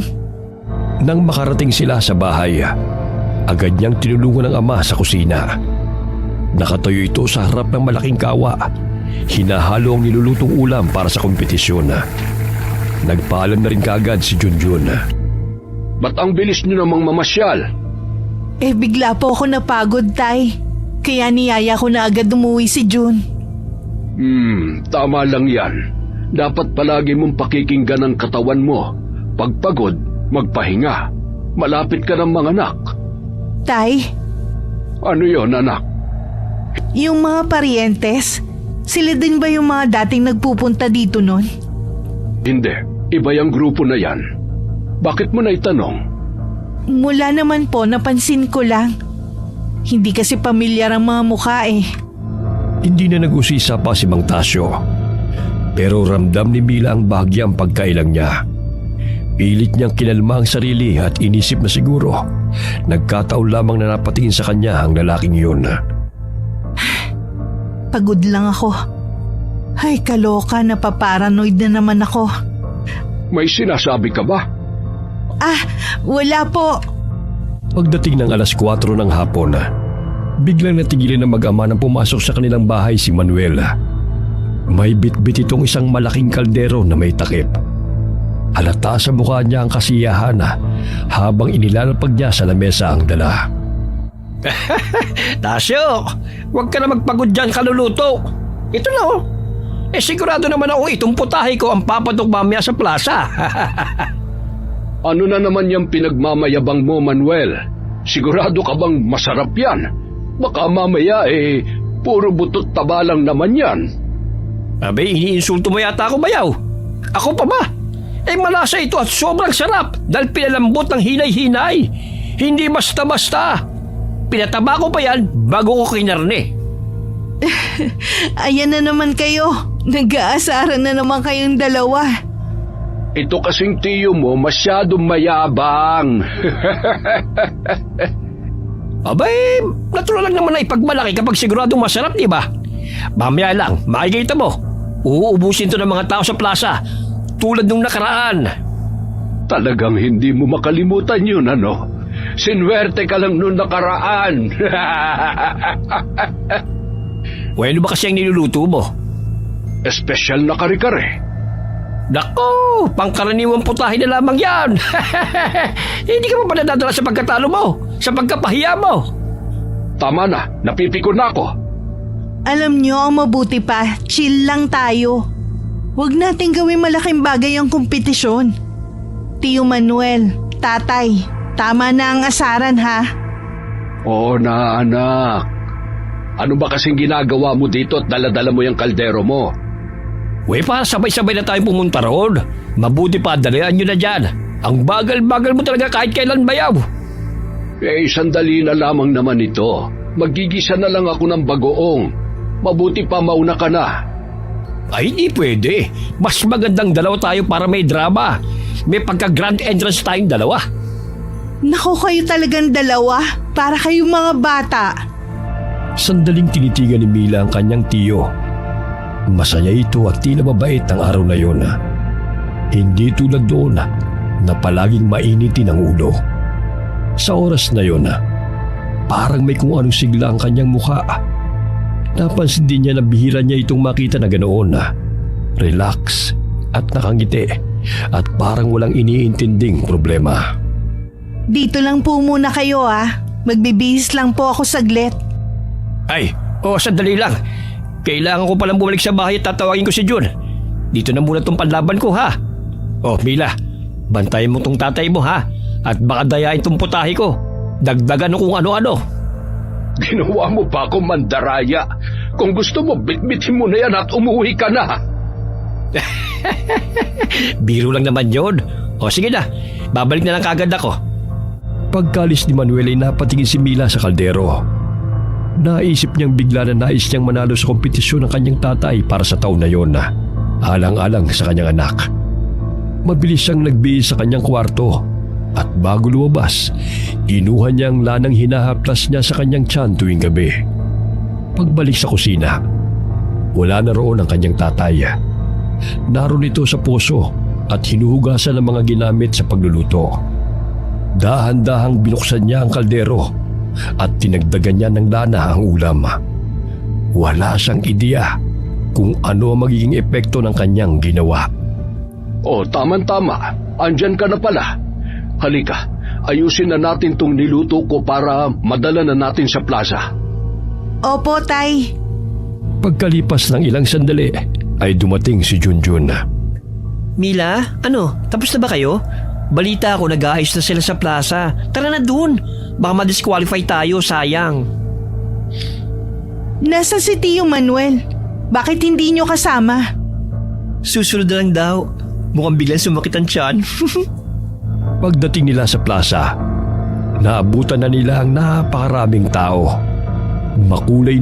Nang makarating sila sa bahay, agad niyang tinulungan ng ama sa kusina. Nakatayo ito sa harap ng malaking kawa. Hinahalo ang nilulutong ulam para sa kompetisyon. Nagpaalam na rin kaagad si Junjun. Ba't ang bilis niyo namang mamasyal? Bigla po ako napagod, Tay. Kaya niyaya ko na agad umuwi si Jun. Tama lang yan. Dapat palagi mong pakikinggan ang katawan mo. Pagpagod, magpahinga. Malapit ka ng mga anak. Tay, Ano yon, anak? yung mga parientes, sila din ba yung mga dating nagpupunta dito nun? Hindi, iba yung grupo na yan. Bakit mo na itanong? Mula naman po, napansin ko lang. Hindi kasi pamilyar ang mga mukha eh. Hindi na nag-usisa pa si Mang Tasyo. Pero ramdam ni Mila ang bahagyang pagkailang niya. Pilit niyang kinalma ang sarili at inisip na siguro nagkataon lamang na napatingin sa kanya ang lalaking yun. Pagod lang ako. Ay, kaloka, napaparanoid na naman ako. May sinasabi ka ba? Wala po. Pagdating ng alas 4 ng hapon, biglang natigilin ng mag-ama nang pumasok sa kanilang bahay si Manuel. May bitbit itong isang malaking kaldero na may takip. Halata sa mukha niya ang kasiyahan habang inilalapag niya sa lamesa ang dala. Tasyo, huwag ka na magpagod dyan, kaluluto. Ito na oh. Sigurado naman ako itong putahe ko ang papatok mamaya sa plaza. Ano na naman yung pinagmamayabang mo, Manuel? Sigurado ka bang masarap yan? Baka mamaya puro butot taba lang naman yan. Abay, iniinsulto mo yata ako, bayaw. Ako pa ba? Malasa ito at sobrang sarap dahil pinalambot ng hinay-hinay. Hindi basta-basta. Pinataba ko pa yan bago ko kinarne. Ayan na naman kayo. Nag-aasaran na naman kayong dalawa. Ito kasing tiyo mo masyadong mayabang. Abay, natural lang naman na ipagmalaki kapag siguradong masarap, di ba? Mamaya lang, makikita mo. Uubusin to ng mga tao sa plaza. Tulad nung nakaraan. Talagang hindi mo makalimutan yun, ano? Sinwerte ka lang nung nakaraan. Bueno ba kasi ang niluluto mo? Espesyal na kare-kare. Nako, pangkaraniwang putahe na lamang yan. Hindi ka pa ba nadadala sa pagkatalo mo? Sa pagkapahiya mo? Tama na, napipikon na ako. Alam nyo, ang mabuti pa, chill lang tayo. Huwag nating gawin malaking bagay ang kompetisyon. Tiyo Manuel, tatay, tama na ang asaran ha. Oo na, anak. Ano ba kasing ginagawa mo dito at daladala mo yung kaldero mo? Pa, sabay-sabay na tayong pumunta roon. Mabuti pa, dalian nyo na dyan. Ang bagal-bagal mo talaga kahit kailan bayaw. Sandali na lamang naman ito. Magigisa na lang ako ng bagoong. Mabuti pa mauna ka na. Ay, hindi pwede. Mas magandang dalawa tayo para may drama. May pagka-grand entrance tayong dalawa. Nako, kayo talagang dalawa. Para kayong mga bata. Sandaling tinitigan ni Mila ang kanyang tiyo. Masaya ito at tila mabait ang araw na yun. Hindi tulad doon na palaging mainitin ang ulo. Sa oras na yun, parang may kung anong sigla ang kanyang mukha. Napansin din niya na bihira niya itong makita na ganoon. Relax at nakangiti at parang walang iniintinding problema. Dito lang po muna kayo Magbibihis lang po ako saglit. Ay, sandali lang. Kailangan ko palang bumalik sa bahay at tatawagin ko si Jun. Dito na muna tong panlaban ko, ha? Mila, bantayan mo tong tatay mo, ha? At baka dayain tong putahe ko. Dagdagan kung ano-ano. Ginawa mo pa ako mandaraya. Kung gusto mo, bitbitin mo na yan at umuwi ka na. Biro lang naman yun. O sige na, babalik na lang kagad ako. Pagkalis ni Manuel ay napatingin si Mila sa kaldero. Naisip niyang bigla na nais niyang manalo sa kompetisyon ng kanyang tatay para sa taon na yon, alang-alang sa kanyang anak. Mabilis siyang nagbihis sa kanyang kwarto at bago lumabas, inuha niya ang lanang hinahaplas niya sa kanyang tiyan tuwing gabi. Pagbalik sa kusina, wala na roon ang kanyang tatay. Naroon ito sa poso at hinuhugasan ng mga ginamit sa pagluluto. Dahan-dahang binuksan niya ang kaldero at tinagdagan niya ng lana ang ulam. Wala siyang ideya kung ano ang magiging epekto ng kanyang ginawa. Oh, tama-tama. Andyan ka na pala. Halika, ayusin na natin tong niluto ko para madala na natin sa plaza. Opo, Tay. Pagkalipas ng ilang sandali, ay dumating si Junjun. Mila, tapos na ba kayo? Balita ako nag-aayos na sila sa plaza. Tara na dun. Baka ma-disqualify tayo, sayang. Nasa si Tio Manuel. Bakit hindi nyo kasama? Susunod na lang daw. Mukhang biglang sumakit ang tiyan. Pagdating nila sa plaza, naabutan na nila ang napakaraming tao. Makulay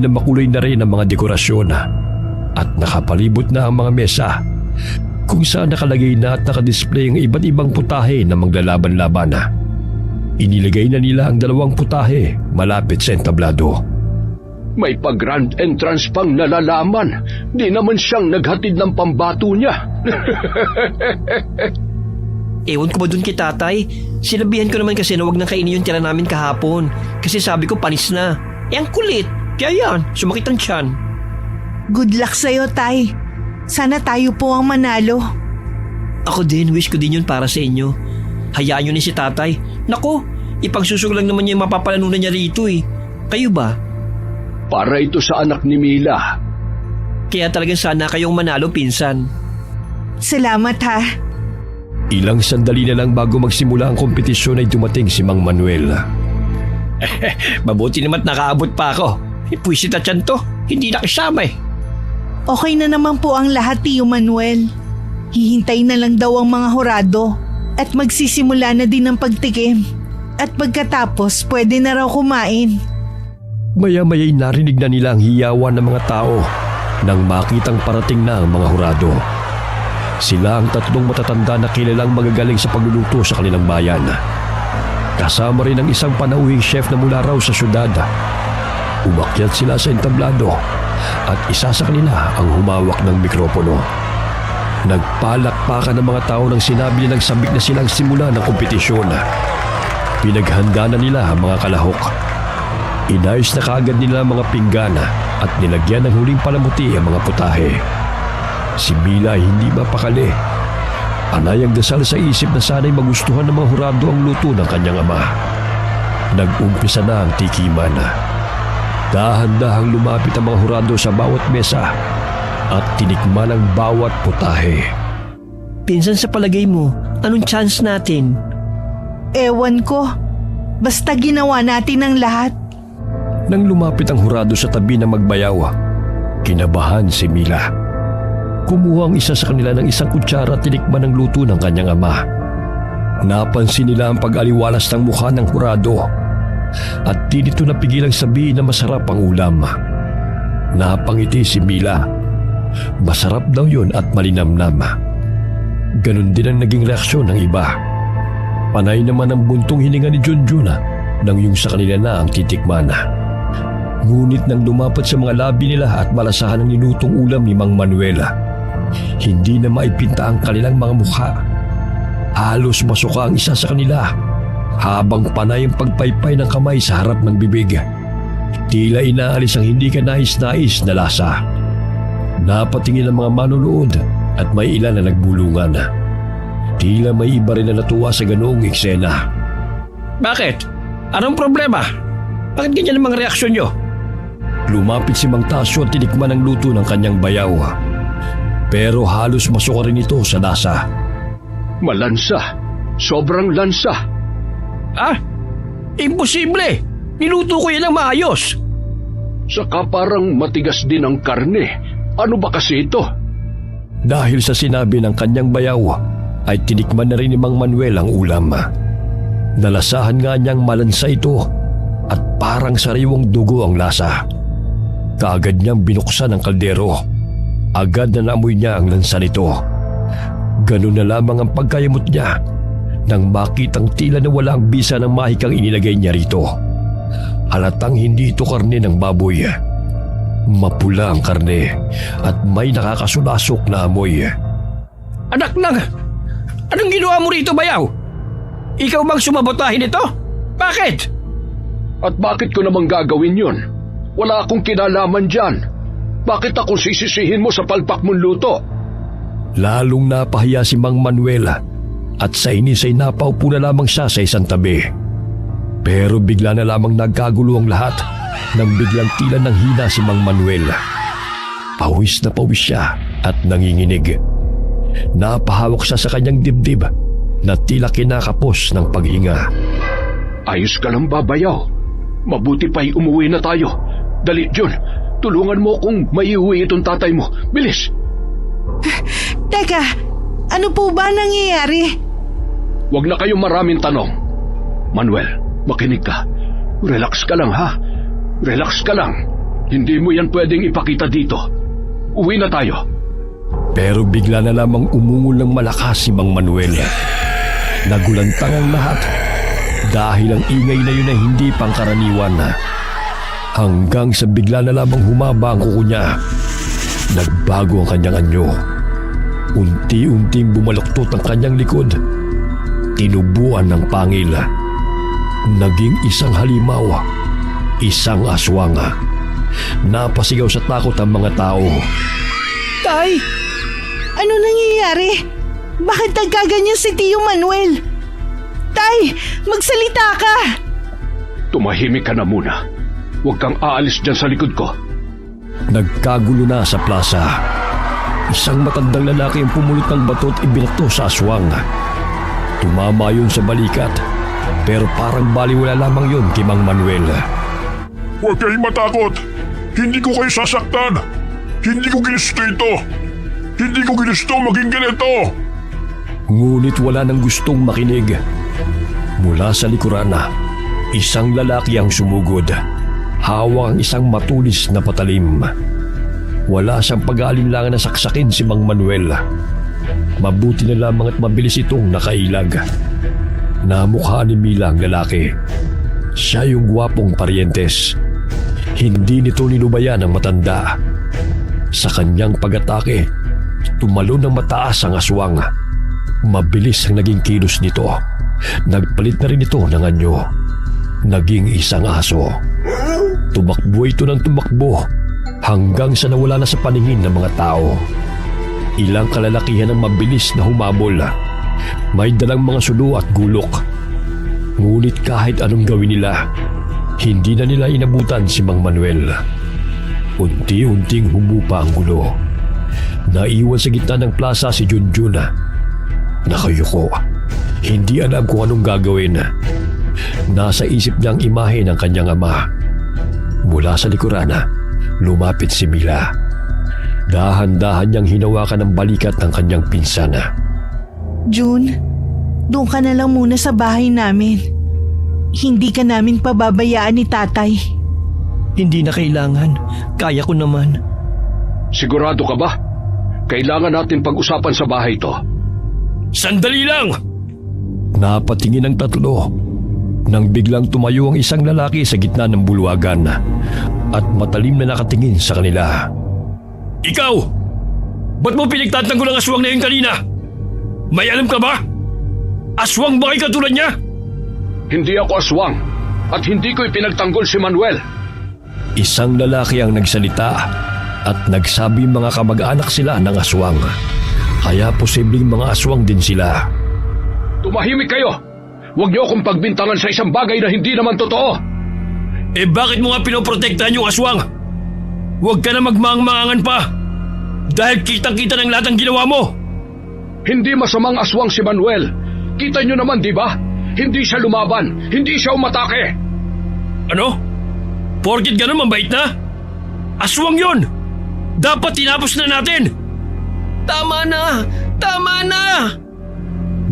na rin ang mga dekorasyon at nakapalibot na ang mga mesa kung saan nakalagay na at nakadisplay ang iba't ibang putahe na maglalaban-laban. Inilagay na nila ang 2 putahe malapit sa entablado. May pag-grand entrance pang nalalaman. Di naman siyang naghatid ng pambato niya. Ewan ko ba dun kay tatay? Sinabihan ko naman kasi na wag nang kainin yung tira namin kahapon. Kasi sabi ko panis na. Ang kulit. Kaya yan, sumakit ang tiyan. Good luck sa'yo, Tay. Sana tayo po ang manalo. Ako din, wish ko din yun para sa inyo. Hayaan nyo ni si tatay. Nako, ipagsusog lang naman niya yung mapapalanunan niya rito eh. Kayo ba? Para ito sa anak ni Mila. Kaya talagang sana kayong manalo, pinsan. Salamat ha. Ilang sandali na lang bago magsimula ang kompetisyon ay dumating si Mang Manuel. Mabuti naman nakaabot pa ako. Puwisit na tiyan to, hindi nakisama eh. Okay na naman po ang lahat, Tio Manuel. Hihintay na lang daw ang mga hurado at magsisimula na din ang pagtikim. At pagkatapos, pwede na raw kumain. Maya-maya'y narinig na nila ang hiyawan ng mga tao nang makitang parating na ang mga hurado. Sila ang 3 matatanda na kilalang magagaling sa pagluluto sa kanilang bayan. Kasama rin ang isang panauhing chef na mula raw sa syudad. Umakyat sila sa entablado at isa sa kanila ang humawak ng mikropono. Nagpalakpakan ng mga tao nang sinabi nilang sabik na silang simula ng kompetisyon. Pinaghanda na nila ang mga kalahok. Inayos na kaagad nila ang mga pinggan at nilagyan ng huling palamuti ang mga putahe. Si Mila ay hindi mapakali. Panay ang dasal sa isip na sana'y magustuhan ng mga hurado ang luto ng kanyang ama. Nag-umpisa na ang tikiman. Dahan-dahang lumapit ang mga hurado sa bawat mesa at tinikman ang bawat putahe. Pinsan, sa palagay mo, anong chance natin? Ewan ko. Basta ginawa natin ang lahat. Nang lumapit ang hurado sa tabi ng magbayaw, kinabahan si Mila. Kumuha ang isa sa kanila ng isang kutsara at tinikman ang luto ng kanyang ama. Napansin nila ang pag-aliwalas ng mukha ng hurado at di nito napigilang sabihin na masarap ang ulam. Napangiti si Mila. Masarap daw yun at malinamnam. Ganon din ang naging reaksyon ng iba. Panay naman ang buntong hininga ni Junjun nang yung sa kanila na ang titikman. Ngunit nang lumapat sa mga labi nila at malasahan ang nilutong ulam ni Mang Manuel, hindi na maipinta ang kanilang mga mukha. Halos masuka ang isa sa kanila habang panay ang pagpaypay ng kamay sa harap ng bibig. Tila inaalis ang hindi ka nais-nais na lasa. Napatingin ang mga manunood at may ilan na nagbulungan. Tila may iba rin na natuwa sa ganoong eksena. Bakit? Anong problema? Bakit ganyan ang mga reaksyon nyo? Lumapit si Mang Tasyo at tinikman ang luto ng kanyang bayaw. Pero halos masuka rin ito sa lasa. Malansa. Sobrang lansa. Ah? Imposible! Niluto ko yan ng maayos. Saka parang matigas din ang karne. Ano ba kasi ito? Dahil sa sinabi ng kanyang bayaw, ay tinikman na rin ni Mang Manuel ang ulam. Nalasahan nga niyang malansa ito at parang sariwang dugo ang lasa. Kaagad niyang binuksan ang kaldero. Agad na naamoy niya ang lansa nito. Ganun na lamang ang pagkayamot niya nang makitang tila na wala ang bisa ng mahikang inilagay niya rito. Halatang hindi ito karne ng baboy. Mapula ang karne at may nakakasulasok na amoy. Anak lang! Anong ginawa mo rito, bayaw? Ikaw bang sumabotahin ito? Bakit? At bakit ko namang gagawin yun? Wala akong kinalaman dyan. Bakit ako sisisihin mo sa palpak mong luto? Lalong napahiya si Mang Manuel at sa inis ay napaupo na lamang siya sa isang tabi. Pero bigla na lamang nagkagulo ang lahat nang biglang tila nang hina si Mang Manuel. Pawis na pawis siya at nanginginig. Napahawak siya sa kanyang dibdib na tila kinakapos ng paghinga. Ayos ka lang ba, bayaw? Mabuti pa'y umuwi na tayo. Dali, John. Tulungan mo kung maiuwi itong tatay mo. Bilis! Teka, ano po ba nangyayari? Huwag na kayong maraming tanong. Manuel, makinig ka. Relax ka lang, ha? Relax ka lang. Hindi mo yan pwedeng ipakita dito. Uwi na tayo. Pero bigla na lamang umungol ng malakas si Mang Manuel. Nagulantang ang lahat dahil ang ingay na yun ay hindi pangkaraniwan. Hanggang sa bigla na lamang humaba ang kuko niya. Nagbago ang kanyang anyo. Unti-unting bumaluktot ang kanyang likod. Tinubuan ng pangil. Naging isang halimaw. Isang aswang. Napasigaw sa takot ang mga tao. Tay! Ano nangyayari? Bakit nagkaganyan si Tio Manuel? Tay! Magsalita ka! Tumahimik ka na muna. Huwag kang aalis dyan sa likod ko. Nagkagulo na sa plaza. Isang matandang lalaki ang pumulot ng bato at ibinato sa aswang. Tumama yun sa balikat, pero parang baliwala lamang yun kay Mang Manuel. Huwag kayong matakot. Hindi ko kayo sasaktan. Hindi ko ginusto ito. Hindi ko ginusto maging ganito. Ngunit wala nang gustong makinig. Mula sa likuran, isang lalaki ang sumugod. Hawak ang isang matulis na patalim. Wala siyang pag-aalinlangan na saksakin si Mang Manuel. Mabuti na lamang at mabilis itong nakailag. Namukha ni Mila ang lalaki. Siya yung gwapong parientes. Hindi nito nilubayan ang matanda. Sa kanyang pag-atake, tumalon ng mataas ang aswang. Mabilis ang naging kilos nito. Nagpalit na rin ito ng anyo. Naging isang aso. Tumakbo ito ng tumakbo hanggang sa nawala na sa paningin ng mga tao. Ilang kalalakihan ang mabilis na humabol. May dalang mga sulo at gulok. Ngunit kahit anong gawin nila, hindi na nila inabutan si Mang Manuel. Unti-unting humupa ang gulo. Naiwan sa gitna ng plaza si Junjun. Nakayuko. Hindi alam kung anong gagawin. Nasa isip niya ang imahe ng kanyang ama. Mula sa likuran, lumapit si Mila. Dahan-dahan niyang hinawakan ang balikat ng kanyang pinsan. June, doon ka na lang muna sa bahay namin. Hindi ka namin pababayaan ni tatay. Hindi na kailangan. Kaya ko naman. Sigurado ka ba? Kailangan natin pag-usapan sa bahay to. Sandali lang! Napatingin ang tatlo nang biglang tumayo ang isang lalaki sa gitna ng bulwagan at matalim na nakatingin sa kanila. Ikaw! Ba't mo pinagtatanggol ang aswang na yun kanina? May alam ka ba? Aswang ba kayo katulad niya? Hindi ako aswang at hindi ko ipinagtanggol si Manuel. Isang lalaki ang nagsalita at nagsabi mga kamag-anak sila ng aswang. Kaya posibleng mga aswang din sila. Tumahimik kayo! Huwag niyo akong pagbintangan sa isang bagay na hindi naman totoo! Eh bakit mo nga pinoprotektahan yung aswang? Huwag ka na magmaang-maangan pa! Dahil kitang-kita ng lahat ng ginawa mo! Hindi masamang aswang si Manuel. Kita niyo naman, di ba? Hindi siya lumaban. Hindi siya umatake. Ano? Porkit ganun mambait na? Aswang yun! Dapat tinapos na natin! Tama na! Tama na!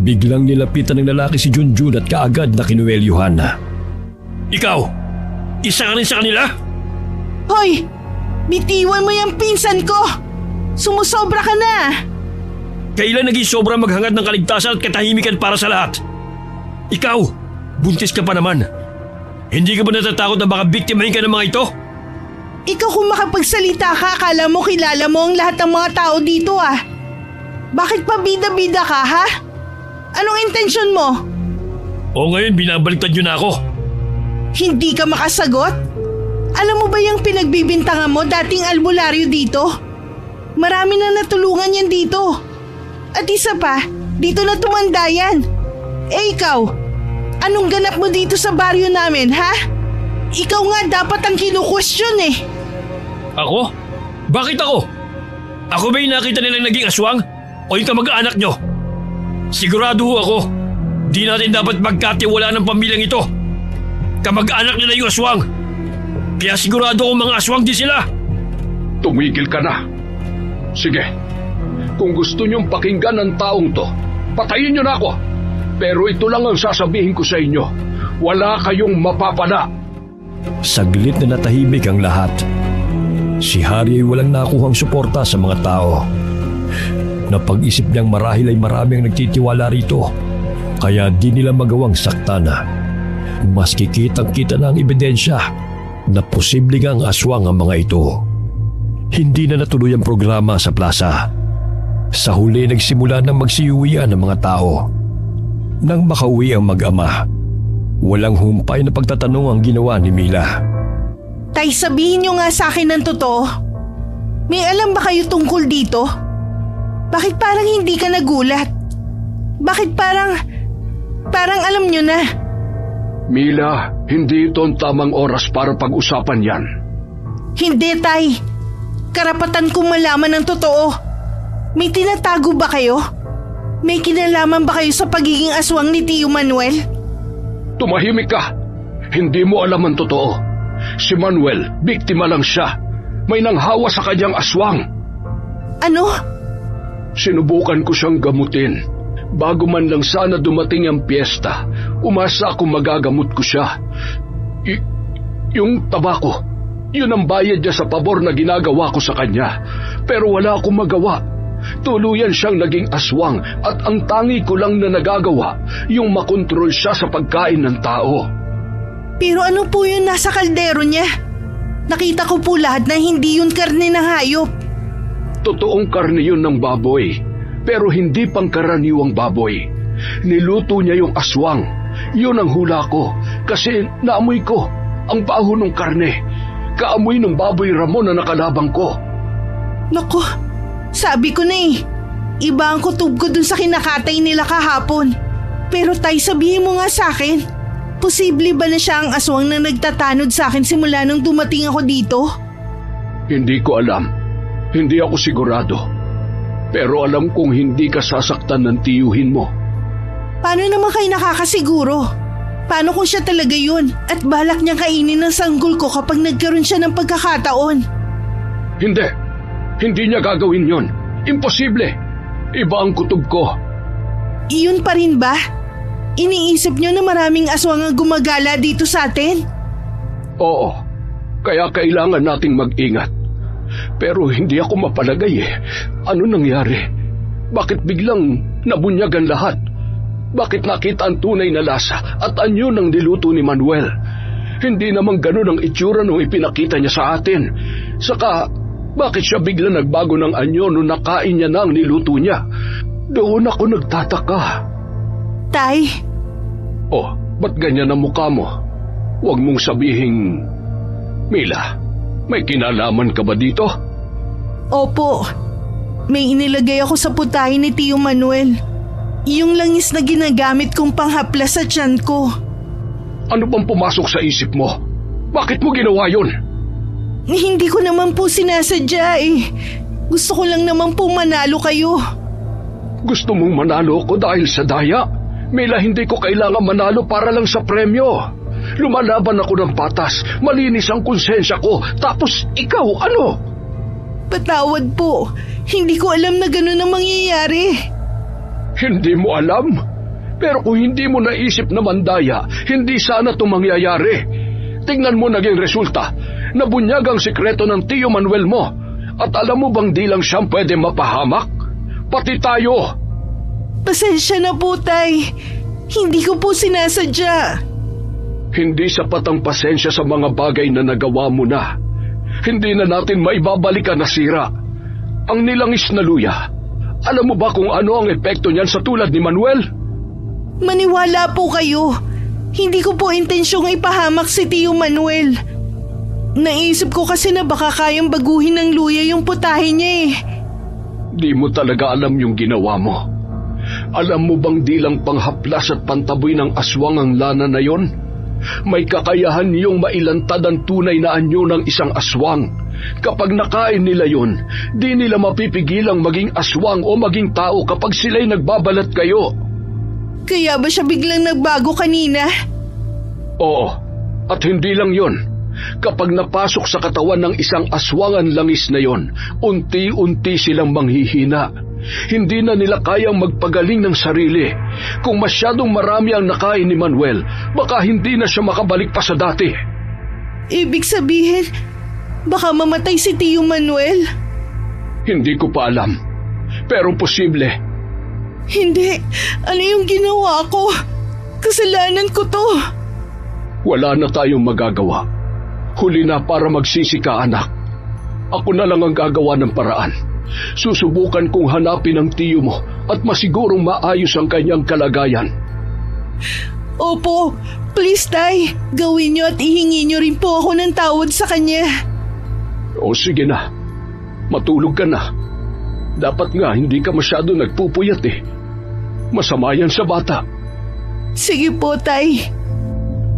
Biglang nilapitan ng lalaki si Junjun at kaagad na kinuwelyuhan na. Ikaw! Isa ka rin sa kanila? Hoy! Bitiwan mo yung pinsan ko! Sumusobra ka na! Kailan naging sobra maghangad ng kaligtasan at katahimikan para sa lahat? Ikaw! Buntis ka pa naman. Hindi ka ba natatakot na baka biktimahin ka ng mga ito? Ikaw kung makapagsalita ka, akala mo kilala mo ang lahat ng mga tao dito ah. Bakit pa bida-bida ka ha? Anong intensyon mo? O ngayon binabaliktad nyo na ako. Hindi ka makasagot? Alam mo ba yung pinagbibintangan mo dating albularyo dito? Marami na natulungan yan dito. At isa pa, dito na tumanda yan. Eh ikaw, anong ganap mo dito sa baryo namin ha? Ikaw nga dapat ang kinu-question eh. Ako? Bakit ako? Ako ba yung nakita nilang naging aswang? O yung kamag-anak nyo? Sigurado ho ako, di natin dapat magkatiwala ng pamilyang ito. Kamag-anak nila yung aswang. Kaya sigurado kong mga aswang din sila. Tumigil ka na. Sige, kung gusto niyong pakinggan ang taong to, patayin niyo na ako. Pero ito lang ang sasabihin ko sa inyo. Wala kayong mapapala. Saglit na natahimik ang lahat. Si Harry ay walang nakuhang suporta sa mga tao. Napag-isip niyang marahil ay marami ang nagtitiwala rito, kaya di nila magawang sakta na. Maski kitang-kita na ang ebidensya na posibleng ang aswang ang mga ito. Hindi na natuloy ang programa sa plaza. Sa huli nagsimula ng magsiyuwian ng mga tao. Nang makauwi ang mag-ama, walang humpay na pagtatanong ang ginawa ni Mila. Tay, sabihin niyo nga sa akin ng totoo. May alam ba kayo tungkol dito? Bakit parang hindi ka nagulat? Bakit parang alam niyo na? Mila, hindi ito ang tamang oras para pag-usapan yan. Hindi, Tay. Karapatan kong malaman ng totoo. May tinatago ba kayo? May kinalaman ba kayo sa pagiging aswang ni Tio Manuel? Tumahimik ka. Hindi mo alam ang totoo. Si Manuel, biktima lang siya. May nanghawa sa kanyang aswang. Ano? Sinubukan ko siyang gamutin. Bago man lang sana dumating ang piyesta, umasa akong magagamot ko siya. Yung tabako, yun ang bayad niya sa pabor na ginagawa ko sa kanya. Pero wala akong magawa. Tuluyan siyang naging aswang at ang tangi ko lang na nagagawa, yung makontrol siya sa pagkain ng tao. Pero ano po yun nasa kaldero niya? Nakita ko po lahat na hindi yun karne ng hayop. Totoong karne yun ng baboy, pero hindi pangkaraniwang baboy. Niluto niya yung aswang. Yun ang hula ko, kasi naamoy ko ang baho ng karne. Kaamoy ng baboy Ramon na nakalabang ko. Naku, sabi ko na eh. Iba ang kutob ko dun sa kinakatay nila kahapon. Pero Tay, sabihin mo nga sa akin, posible ba na siya ang aswang na nagtatanod sa akin simula nung dumating ako dito? Hindi ko alam. Hindi ako sigurado. Pero alam kong hindi ka sasaktan ng tiyuhin mo. Paano naman kayo nakakasiguro? Paano kung siya talaga yun at balak niyang kainin ng sanggol ko kapag nagkaroon siya ng pagkakataon? Hindi. Hindi niya gagawin yon. Imposible. Iba ang kutob ko. Iyon pa rin ba? Iniisip niyo na maraming aswang ang gumagala dito sa atin? Oo. Kaya kailangan nating mag-ingat. Pero hindi ako mapalagay eh. Ano nangyari? Bakit biglang nabunyagan lahat? Bakit nakita ang tunay na lasa at anyo ng niluto ni Manuel? Hindi naman ganun ang itsura nung ipinakita niya sa atin. Saka, bakit siya bigla nagbago ng anyo nung nakain niya na ang niluto niya? Doon ako nagtataka. Tay? Oh, ba't ganyan ang mukha mo? Huwag mong sabihing... Mila, may kinalaman ka ba dito? Opo. May inilagay ako sa putahe ni Tio Manuel. Yung langis na ginagamit kong panghaplas sa tiyan ko. Ano bang pumasok sa isip mo? Bakit mo ginawa yun? Hindi ko naman po sinasadya eh. Gusto ko lang naman po manalo kayo. Gusto mong manalo ko dahil sa daya? Mila, hindi ko kailangan manalo para lang sa premyo. Lumalaban ako ng patas, malinis ang konsensya ko, tapos ikaw, ano? Patawad po. Hindi ko alam na ganun ang mangyayari. Hindi mo alam? Pero kung hindi mo naisip na mandaya, hindi sana ito mangyayari. Tingnan mo naging resulta. Nabunyag ang sikreto ng Tio Manuel mo. At alam mo bang di lang siyang pwede mapahamak? Pati tayo. Pasensya na po, Tay. Hindi ko po sinasadya. Hindi sapat ang pasensya sa mga bagay na nagawa mo na. Hindi na natin maibabalik ang nasira. Ang nilangis na luya. Alam mo ba kung ano ang epekto niyan sa tulad ni Manuel? Maniwala po kayo. Hindi ko po intensyong ipahamak si Tio Manuel. Naisip ko kasi na baka kayang baguhin ng luya yung putahe niya eh. Di mo talaga alam yung ginawa mo. Alam mo bang di lang panghaplas at pantaboy ng aswang ang lana na yon? May kakayahan niyong mailantad ang tunay na anyo ng isang aswang. Kapag nakain nila yon, di nila mapipigilang maging aswang o maging tao kapag sila'y nagbabalat kayo. Kaya ba siya biglang nagbago kanina? Oo, at hindi lang yon. Kapag napasok sa katawan ng isang aswang ang langis na yon, unti-unti silang manghihina. Hindi na nila kayang magpagaling ng sarili. Kung masyadong marami ang nakain ni Manuel, baka hindi na siya makabalik pa sa dati. Ibig sabihin, baka mamatay si Tio Manuel? Hindi ko pa alam, pero posible. Hindi. Ano yung ginawa ko? Kasalanan ko to. Wala na tayong magagawa. Huli na para magsisi ka, anak. Ako na lang ang gagawa ng paraan. Susubukan kong hanapin ang tiyo mo at masigurong maayos ang kanyang kalagayan. Opo, please Tay, gawin niyo at ihingi niyo rin po ako ng tawad sa kanya. O sige na, matulog ka na. Dapat nga hindi ka masyado nagpupuyat eh. Masama yan sa bata. Sige po, Tay.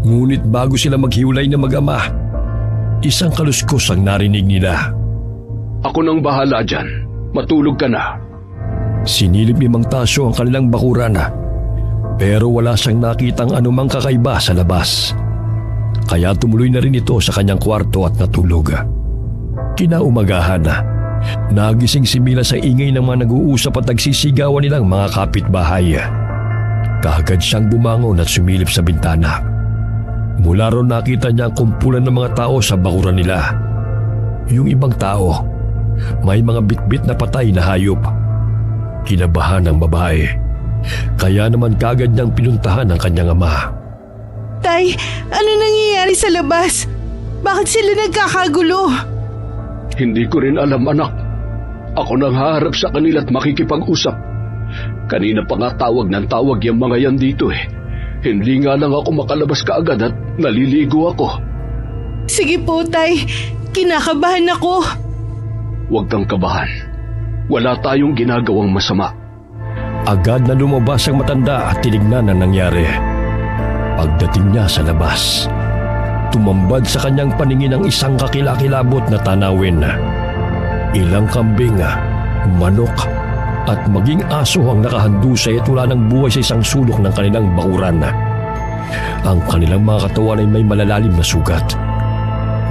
Ngunit bago sila maghiwalay na mag-ama, isang kaluskos ang narinig nila. Ako nang bahala dyan. Matulog ka na. Sinilip ni Mang Tasyo ang kanilang bakuran, pero wala siyang nakitang anumang kakaiba sa labas. Kaya tumuloy na rin ito sa kanyang kwarto at natulog. Kinaumagahan, nagising si Mila sa ingay ng mga nag-uusap at nagsisigawan nilang mga kapitbahay. Kaagad siyang bumangon at sumilip sa bintana. Mula ron nakita niya ang kumpulan ng mga tao sa bakuran nila. Yung ibang tao, may mga bitbit na patay na hayop. Kinabahan ang babae. Kaya naman kagad niyang pinuntahan ang kanyang ama. Tay, ano nangyayari sa labas? Bakit sila nagkakagulo? Hindi ko rin alam, anak. Ako nang haharap sa kanila at makikipag-usap. Kanina pa nga tawag ng tawag yung mga yan dito eh. Hindi nga lang ako makalabas kaagad at naliligo ako. Sige po, Tay. Kinakabahan ako. Huwag kang kabahan. Wala tayong ginagawang masama. Agad na lumabas ang matanda at tinignan ang nangyari. Pagdating niya sa labas, tumambad sa kanyang paningin ang isang kakilakilabot na tanawin. Ilang kambing, manok at maging aso ang nakahandusay at wala ng buhay sa isang sulok ng kanilang bakuran. Ang kanilang mga katawan ay may malalalim na sugat.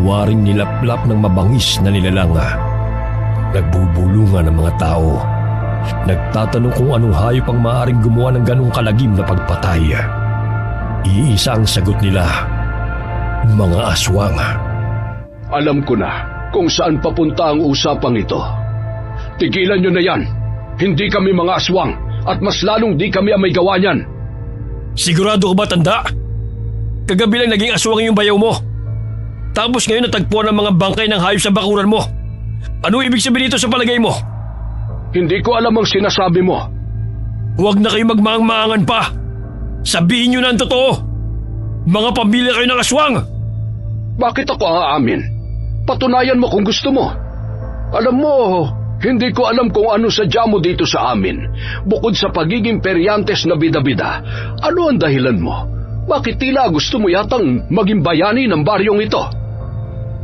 Waring nilaplap ng mabangis na nilalang. Nagbubulungan ang mga tao. Nagtatanong kung anong hayop ang maaaring gumawa ng ganong kalagim na pagpatay. Iisa ang sagot nila, mga aswang. Alam ko na kung saan papunta ang usapang ito. Tigilan nyo na yan. Hindi kami mga aswang at mas lalong di kami ang may gawa niyan. Sigurado ka ba, tanda? Kagabi lang naging aswang yung bayaw mo. Tapos ngayon natagpuan ang mga bangkay ng hayop sa bakuran mo. Ano ibig sabihin nito sa palagay mo? Hindi ko alam ang sinasabi mo. Huwag na kayo magmaang-maangan pa. Sabihin nyo na ang totoo. Mga pamilya kayo ng aswang. Bakit ako aamin? Patunayan mo kung gusto mo. Alam mo, hindi ko alam kung ano sadya mo dito sa amin. Bukod sa pagiging peryantes na bida-bida, ano ang dahilan mo? Bakit tila gusto mo yatang maging bayani ng baryong ito?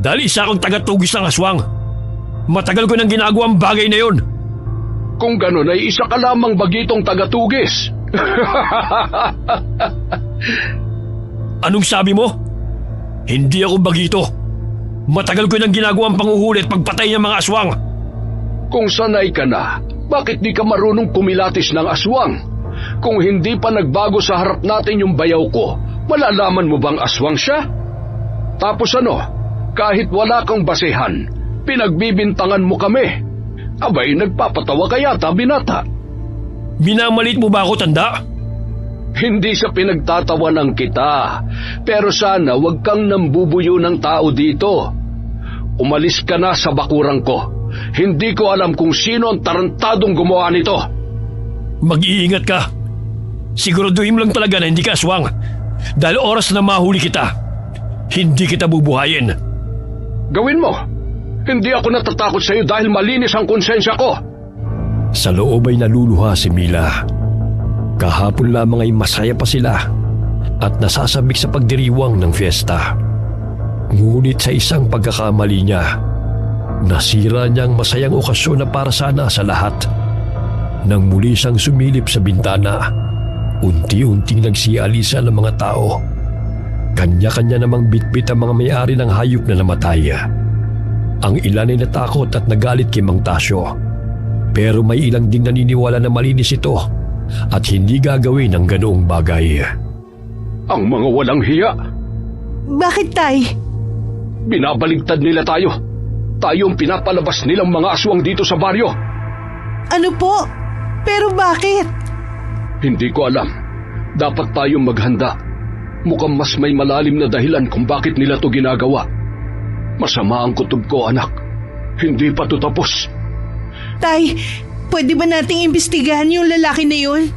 Dahil isa akong tagatugis ng aswang. Matagal ko nang ginagawa ang bagay na yon. Kung gano'n ay isa ka lamang bagitong tagatugis. Anong sabi mo? Hindi ako bagito. Matagal ko nang ginagawa ang panguhuli at pagpatay ng mga aswang. Kung sanay ka na, bakit di ka marunong kumilatis ng aswang? Kung hindi pa nagbago sa harap natin yung bayaw ko, malalaman mo bang aswang siya? Tapos ano, kahit wala kang basehan, pinagbibintangan mo kami. Abay, nagpapatawa ka yata, binata. Minamalit mo ba ako, tanda? Hindi sa pinagtatawanan kita, pero sana wag kang nambubuyo ng tao dito. Umalis ka na sa bakuran ko. Hindi ko alam kung sino ang tarantadong gumawa nito. Mag-iingat ka. Siguraduhin mo lang talaga na hindi ka aswang. Dahil oras na mahuli kita, hindi kita bubuhayin. Gawin mo. Hindi ako natatakot sa iyo dahil malinis ang konsensya ko. Sa loob ay naluluha si Mila. Kahapon lamang ay masaya pa sila at nasasabik sa pagdiriwang ng fiesta. Ngunit sa isang pagkakamali niya, nasira niya ang masayang okasyon na para sana sa lahat. Nang muli siyang sumilip sa bintana, unti-unting nagsialisa ng mga tao. Kanya-kanya namang bitbit ang mga may-ari ng hayop na namatay. Ang ilan ay natakot at nagalit kay Mang Tasyo. Pero may ilang ding naniniwala na malinis ito at hindi gagawin ang ganoong bagay. Ang mga walang hiya. Bakit, Tay? Binabaligtad nila tayo. Tayo ang pinapalabas nilang mga aswang dito sa baryo. Ano po? Pero bakit? Hindi ko alam. Dapat tayong maghanda. Mukhang mas may malalim na dahilan kung bakit nila to ginagawa. Masama ang kutob ko, anak. Hindi pa to tapos. Tay, pwede ba nating imbestigahan yung lalaki na yun?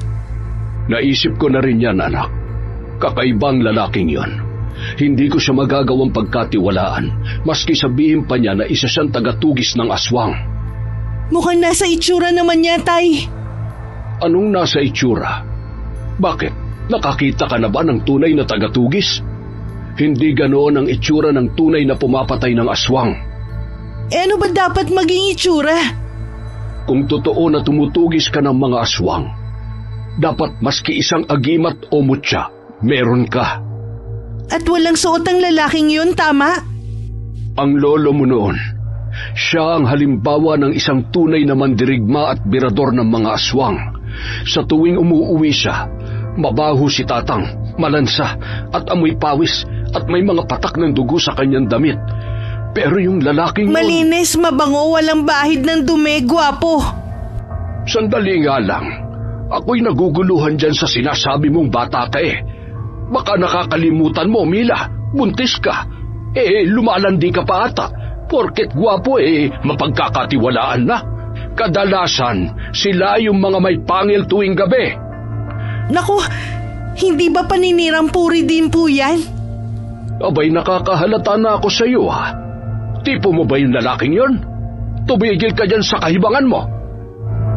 Naisip ko na rin yan, anak. Kakaibang lalaking yon. Hindi ko siya magagawang pagkatiwalaan, maski sabihin pa niya na isa siyang tagatugis ng aswang. Mukhang nasa itsura naman niya, Tay. Anong nasa itsura? Bakit? Nakakita ka na ba ng tunay na tagatugis? Hindi ganoon ang itsura ng tunay na pumapatay ng aswang. Ano ba dapat maging itsura? Kung totoo na tumutugis ka ng mga aswang, dapat maski isang agimat o mutya, meron ka. At walang suot ang lalaking yun, tama? Ang lolo mo noon, siya ang halimbawa ng isang tunay na mandirigma at birador ng mga aswang. Sa tuwing umuuwi siya, mabaho si tatang, malansa at amoy pawis at may mga patak ng dugo sa kanyang damit. Pero yung lalaking yun... Malinis, mabango, walang bahid ng dumi, gwapo. Sandali nga lang. Ako'y naguguluhan dyan sa sinasabi mong bata ka eh. Baka nakakalimutan mo, Mila. Buntis ka. Lumalandi ka pa ata. Porket gwapo mapagkakatiwalaan na. Kadalasan, sila yung mga may pangil tuwing gabi. Naku, hindi ba paninirang puri din po yan? Abay, nakakahalata na ako sa iyo, ha? Tipo mo ba yung lalaking yon? Tumigil ka dyan sa kahibangan mo.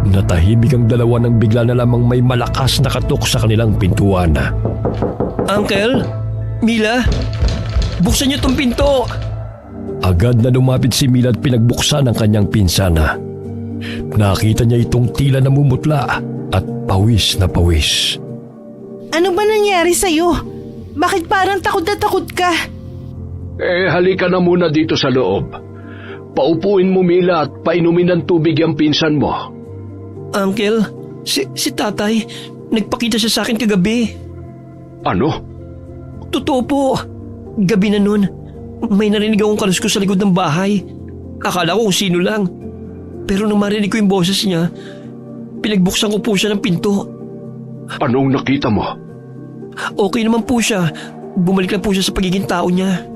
Natahimik ang dalawa nang bigla na lamang may malakas na katok sa kanilang pintuan. Uncle? Mila? Buksan niyo tong pinto! Agad na lumapit si Mila at pinagbuksan ang kanyang pinsana. Nakita niya itong tila namumutla at pawis na pawis. Ano ba nangyari sa'yo? Bakit parang takot na takot ka? Halika na muna dito sa loob. Paupuin mo, Mila, at painumin ng tubig ang pinsan mo. Uncle, si tatay, nagpakita siya sa akin kagabi. Ano? Totoo po. Gabi na nun, may narinig akong kaluskos sa likod ng bahay. Akala ko kung sino lang. Pero nung marinig ko yung boses niya, pinagbuksan ko po siya ng pinto. Anong nakita mo? Okay naman po siya. Bumalik na po siya sa pagiging tao niya.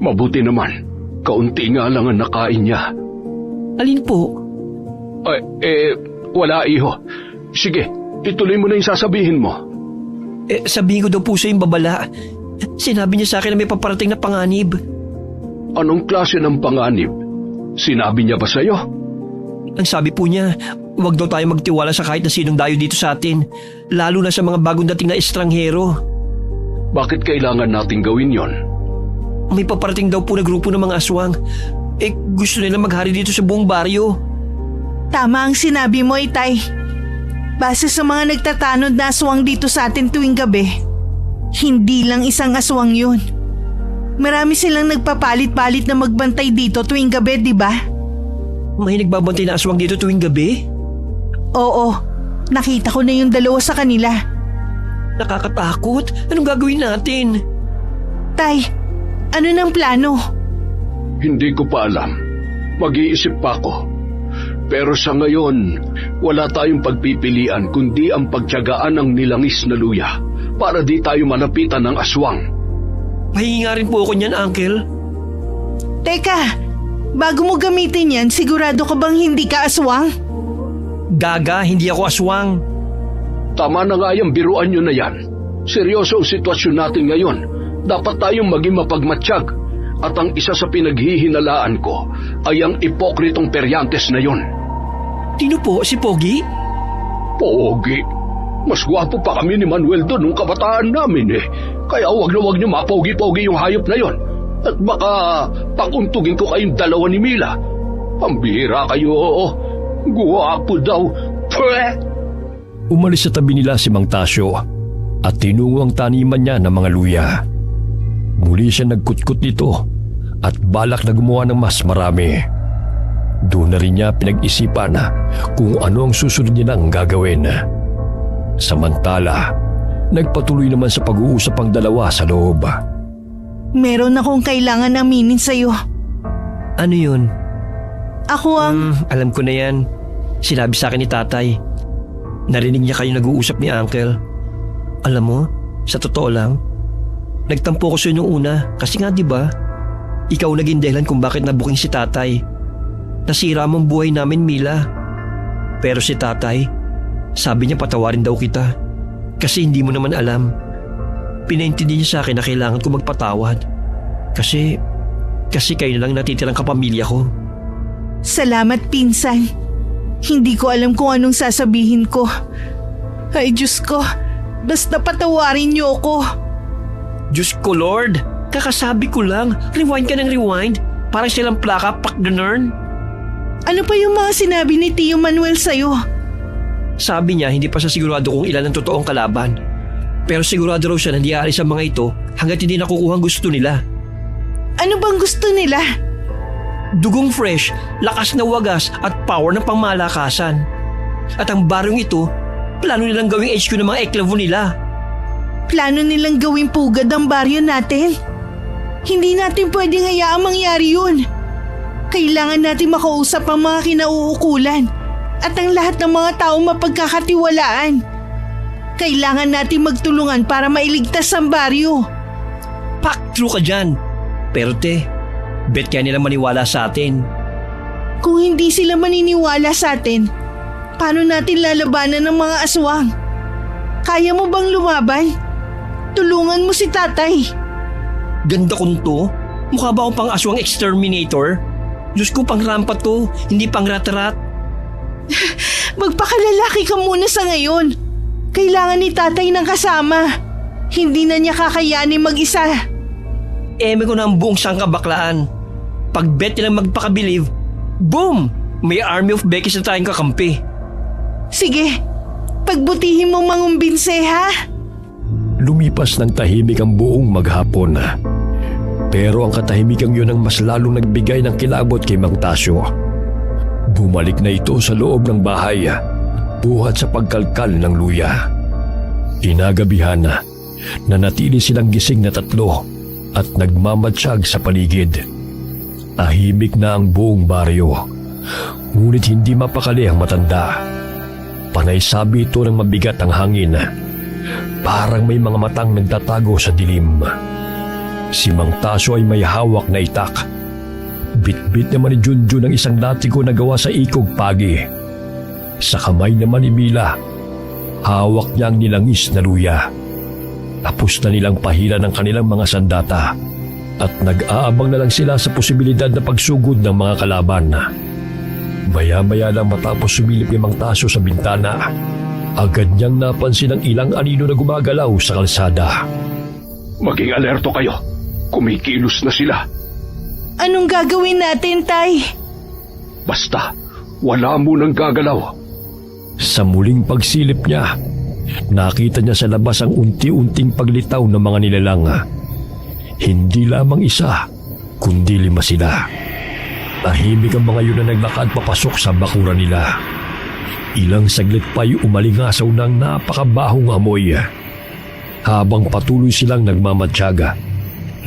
Mabuti naman. Kaunti nga lang ang nakain niya. Alin po? Wala, iho. Sige, ituloy mo na yung sasabihin mo. Sabihin ko daw po siya yung babala. Sinabi niya sa akin na may paparating na panganib. Anong klase ng panganib? Sinabi niya ba sa'yo? Ang sabi po niya, huwag daw tayo magtiwala sa kahit na sinong dayo dito sa atin, lalo na sa mga bagong dating na estranghero. Bakit kailangan nating gawin yon? May paparating daw po na grupo ng mga aswang. Gusto nila maghari dito sa buong baryo. Tama ang sinabi mo, Itay. Base sa mga nagtatanod na aswang dito sa atin tuwing gabi, hindi lang isang aswang yun. Marami silang nagpapalit-palit na magbantay dito tuwing gabi, di ba? May nagbabantay na aswang dito tuwing gabi? Oo, nakita ko na yung dalawa sa kanila. Nakakatakot. Anong gagawin natin? Tay, ano nang plano? Hindi ko pa alam. Mag-iisip pa ako. Pero sa ngayon, wala tayong pagpipilian kundi ang pagtiyagaan ng nilangis na luya para di tayo malapitan ng aswang. Pahingi nga rin po ako niyan, Uncle. Teka, bago mo gamitin yan, sigurado ka bang hindi ka aswang? Gaga, hindi ako aswang. Tama na nga yung biruan nyo na yan. Seryoso ang sitwasyon natin ngayon. Dapat tayong maging mapagmatsyag. At ang isa sa pinaghihinalaan ko ay ang ipokritong Periantes na yon. Sino po? Si Pogi? Pogi? Mas gwapo pa kami ni Manuel doon nung kabataan namin eh. Kaya wag na wag niyo mapogi-pogi yung hayop na yon. At baka pakuntugin ko kayong dalawa ni Mila. Pambihira kayo. Gwapo daw. Pweh! Umalis sa tabi nila si Mang Tasyo at tinungo ang taniman niya ng mga luya. Muli siya nagkutkot nito at balak na gumawa ng mas marami. Doon na rin niya pinag-isipan kung ano ang susunod niya nang gagawin. Samantala, nagpatuloy naman sa pag-uusap ang dalawa sa loob. Meron akong kailangan aminin sa'yo. Ano yun? Ako ang... Alam ko na yan. Sinabi sa akin ni tatay. Narinig niya kayo nag-uusap ni Uncle. Alam mo, sa totoo lang, nagtampo ko sa'yo nung una kasi nga diba, ikaw naging dahilan kung bakit nabuking si tatay. Nasira mong buhay namin, Mila. Pero si tatay, sabi niya patawarin daw kita kasi hindi mo naman alam. Pinaintindi niya sa akin na kailangan ko magpatawad kasi kayo na lang natitirang kapamilya ko. Salamat, pinsan. Hindi ko alam kung anong sasabihin ko. Ay, Diyos ko. Basta patawarin niyo ako. Diyos ko, Lord. Kakasabi ko lang. Rewind ka ng rewind. Parang silang plaka, pak the nern. Ano pa yung mga sinabi ni Tio Manuel sa'yo? Sabi niya hindi pa siya sigurado kung ilan ang totoong kalaban. Pero sigurado raw siya na hindi aalis ang mga ito hanggat hindi nakukuha ang gusto nila. Ano bang gusto nila? Dugong fresh, lakas na wagas at power ng pangmalakasan. At ang baryong ito, plano nilang gawing HQ ng mga eklavo nila. Plano nilang gawing pugad ang baryo natin? Hindi natin pwedeng hayaang mangyari yun. Kailangan natin makausap ang mga kinauukulan at ang lahat ng mga tao mapagkakatiwalaan. Kailangan natin magtulungan para mailigtas ang baryo. Pak, true ka dyan. Pero bet kaya nila maniwala sa atin. Kung hindi sila maniniwala sa atin, paano natin lalabanan ng mga aswang? Kaya mo bang lumaban? Tulungan mo si tatay. Ganda kong to. Mukha ba akong pang aswang exterminator? Diyos ko, pang rampa to, hindi pang rat-rat. Magpakalalaki ka muna sa ngayon. Kailangan ni tatay ng kasama. Hindi na niya kakayanin mag-isa. Eme ko na ang buong sangkabaklaan. Pag bet nilang magpakabilib, boom! May army of Beckys na tayong kakampi. Sige, pagbutihin mo mangumbinse ha? Lumipas ng tahimik ang buong maghapon. Pero ang katahimikang yun ang mas lalong nagbigay ng kilabot kay Mang Tasyo. Bumalik na ito sa loob ng bahay, buhat sa pagkalkal ng luya. Inagabihan na natili silang gising na tatlo at nagmamatsyag sa paligid. Tahimik na ang buong baryo, ngunit hindi mapakali ang matanda. Panay sabi ito ng mabigat ang hangin. Parang may mga matang nagtatago sa dilim. Si Mang Tasyo ay may hawak na itak. Bit-bit naman ni Junjun ang isang latigo na gawa sa ikog pagi. Sa kamay naman ni Mila, hawak niya ang nilangis na luya. Tapos na nilang pahila ng kanilang mga sandata at nag-aabang na lang sila sa posibilidad na pagsugod ng mga kalaban. Maya-maya lang matapos sumilip ni Mang Tasyo sa bintana, agad niyang napansin ang ilang anino na gumagalaw sa kalsada. Maging alerto kayo. Kumikilos na sila. Anong gagawin natin, Tay? Basta, wala munang gagalaw. Sa muling pagsilip niya, nakita niya sa labas ang unti-unting paglitaw ng mga nilalang. Hindi lamang isa, kundi 5 sila. Tahimik ang mga yun na naglakad papasok sa bakuran nila. Ilang saglit pa'y umalingasaw ng napakabahong amoy. Habang patuloy silang nagmamatyaga,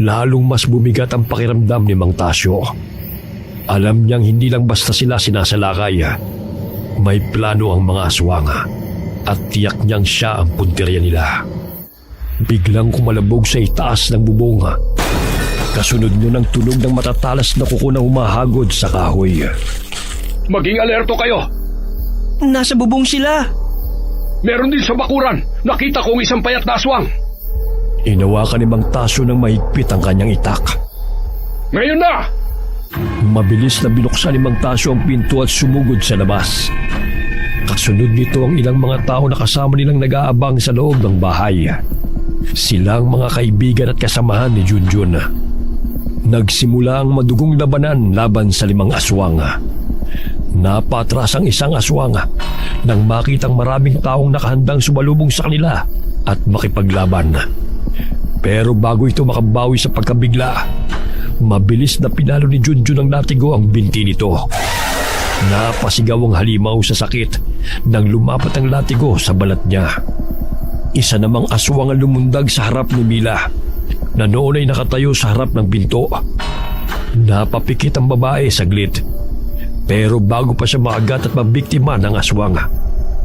lalong mas bumigat ang pakiramdam ni Mang Tasyo. Alam niyang hindi lang basta sila sinasalakay. May plano ang mga aswang at tiyak niyang siya ang punteriya nila. Biglang kumalabog sa itaas ng bubong. Kasunod nun ang tunog ng matatalas na kuko na humahagod sa kahoy. Maging alerto kayo! Nasa bubong sila. Meron din sa bakuran. Nakita kong isang payat na aswang. Inawakan ni Mang Tasyo ng mahigpit ang kanyang itak. Ngayon na! Mabilis na binuksan ni Mang Tasyo ang pinto at sumugod sa labas. Kasunod nito ang ilang mga tao na kasama nilang nag-aabang sa loob ng bahay. Silang mga kaibigan at kasamahan ni Junjun. Nagsimula ang madugong labanan laban sa 5 aswang. Napatras ang isang aswang nang makitang maraming taong nakahandang sumalubong sa kanila at makipaglaban. Pero bago ito makabawi sa pagkabigla, mabilis na pinalo ni Junjun ng latigo ang binti nito. Napasigaw ang halimaw sa sakit nang lumapat ang latigo sa balat niya. Isa namang aswang ang lumundag sa harap ni Mila na noon ay nakatayo sa harap ng pinto. Napapikit ang babae saglit. Pero bago pa siya maagat at mabiktima ng aswang,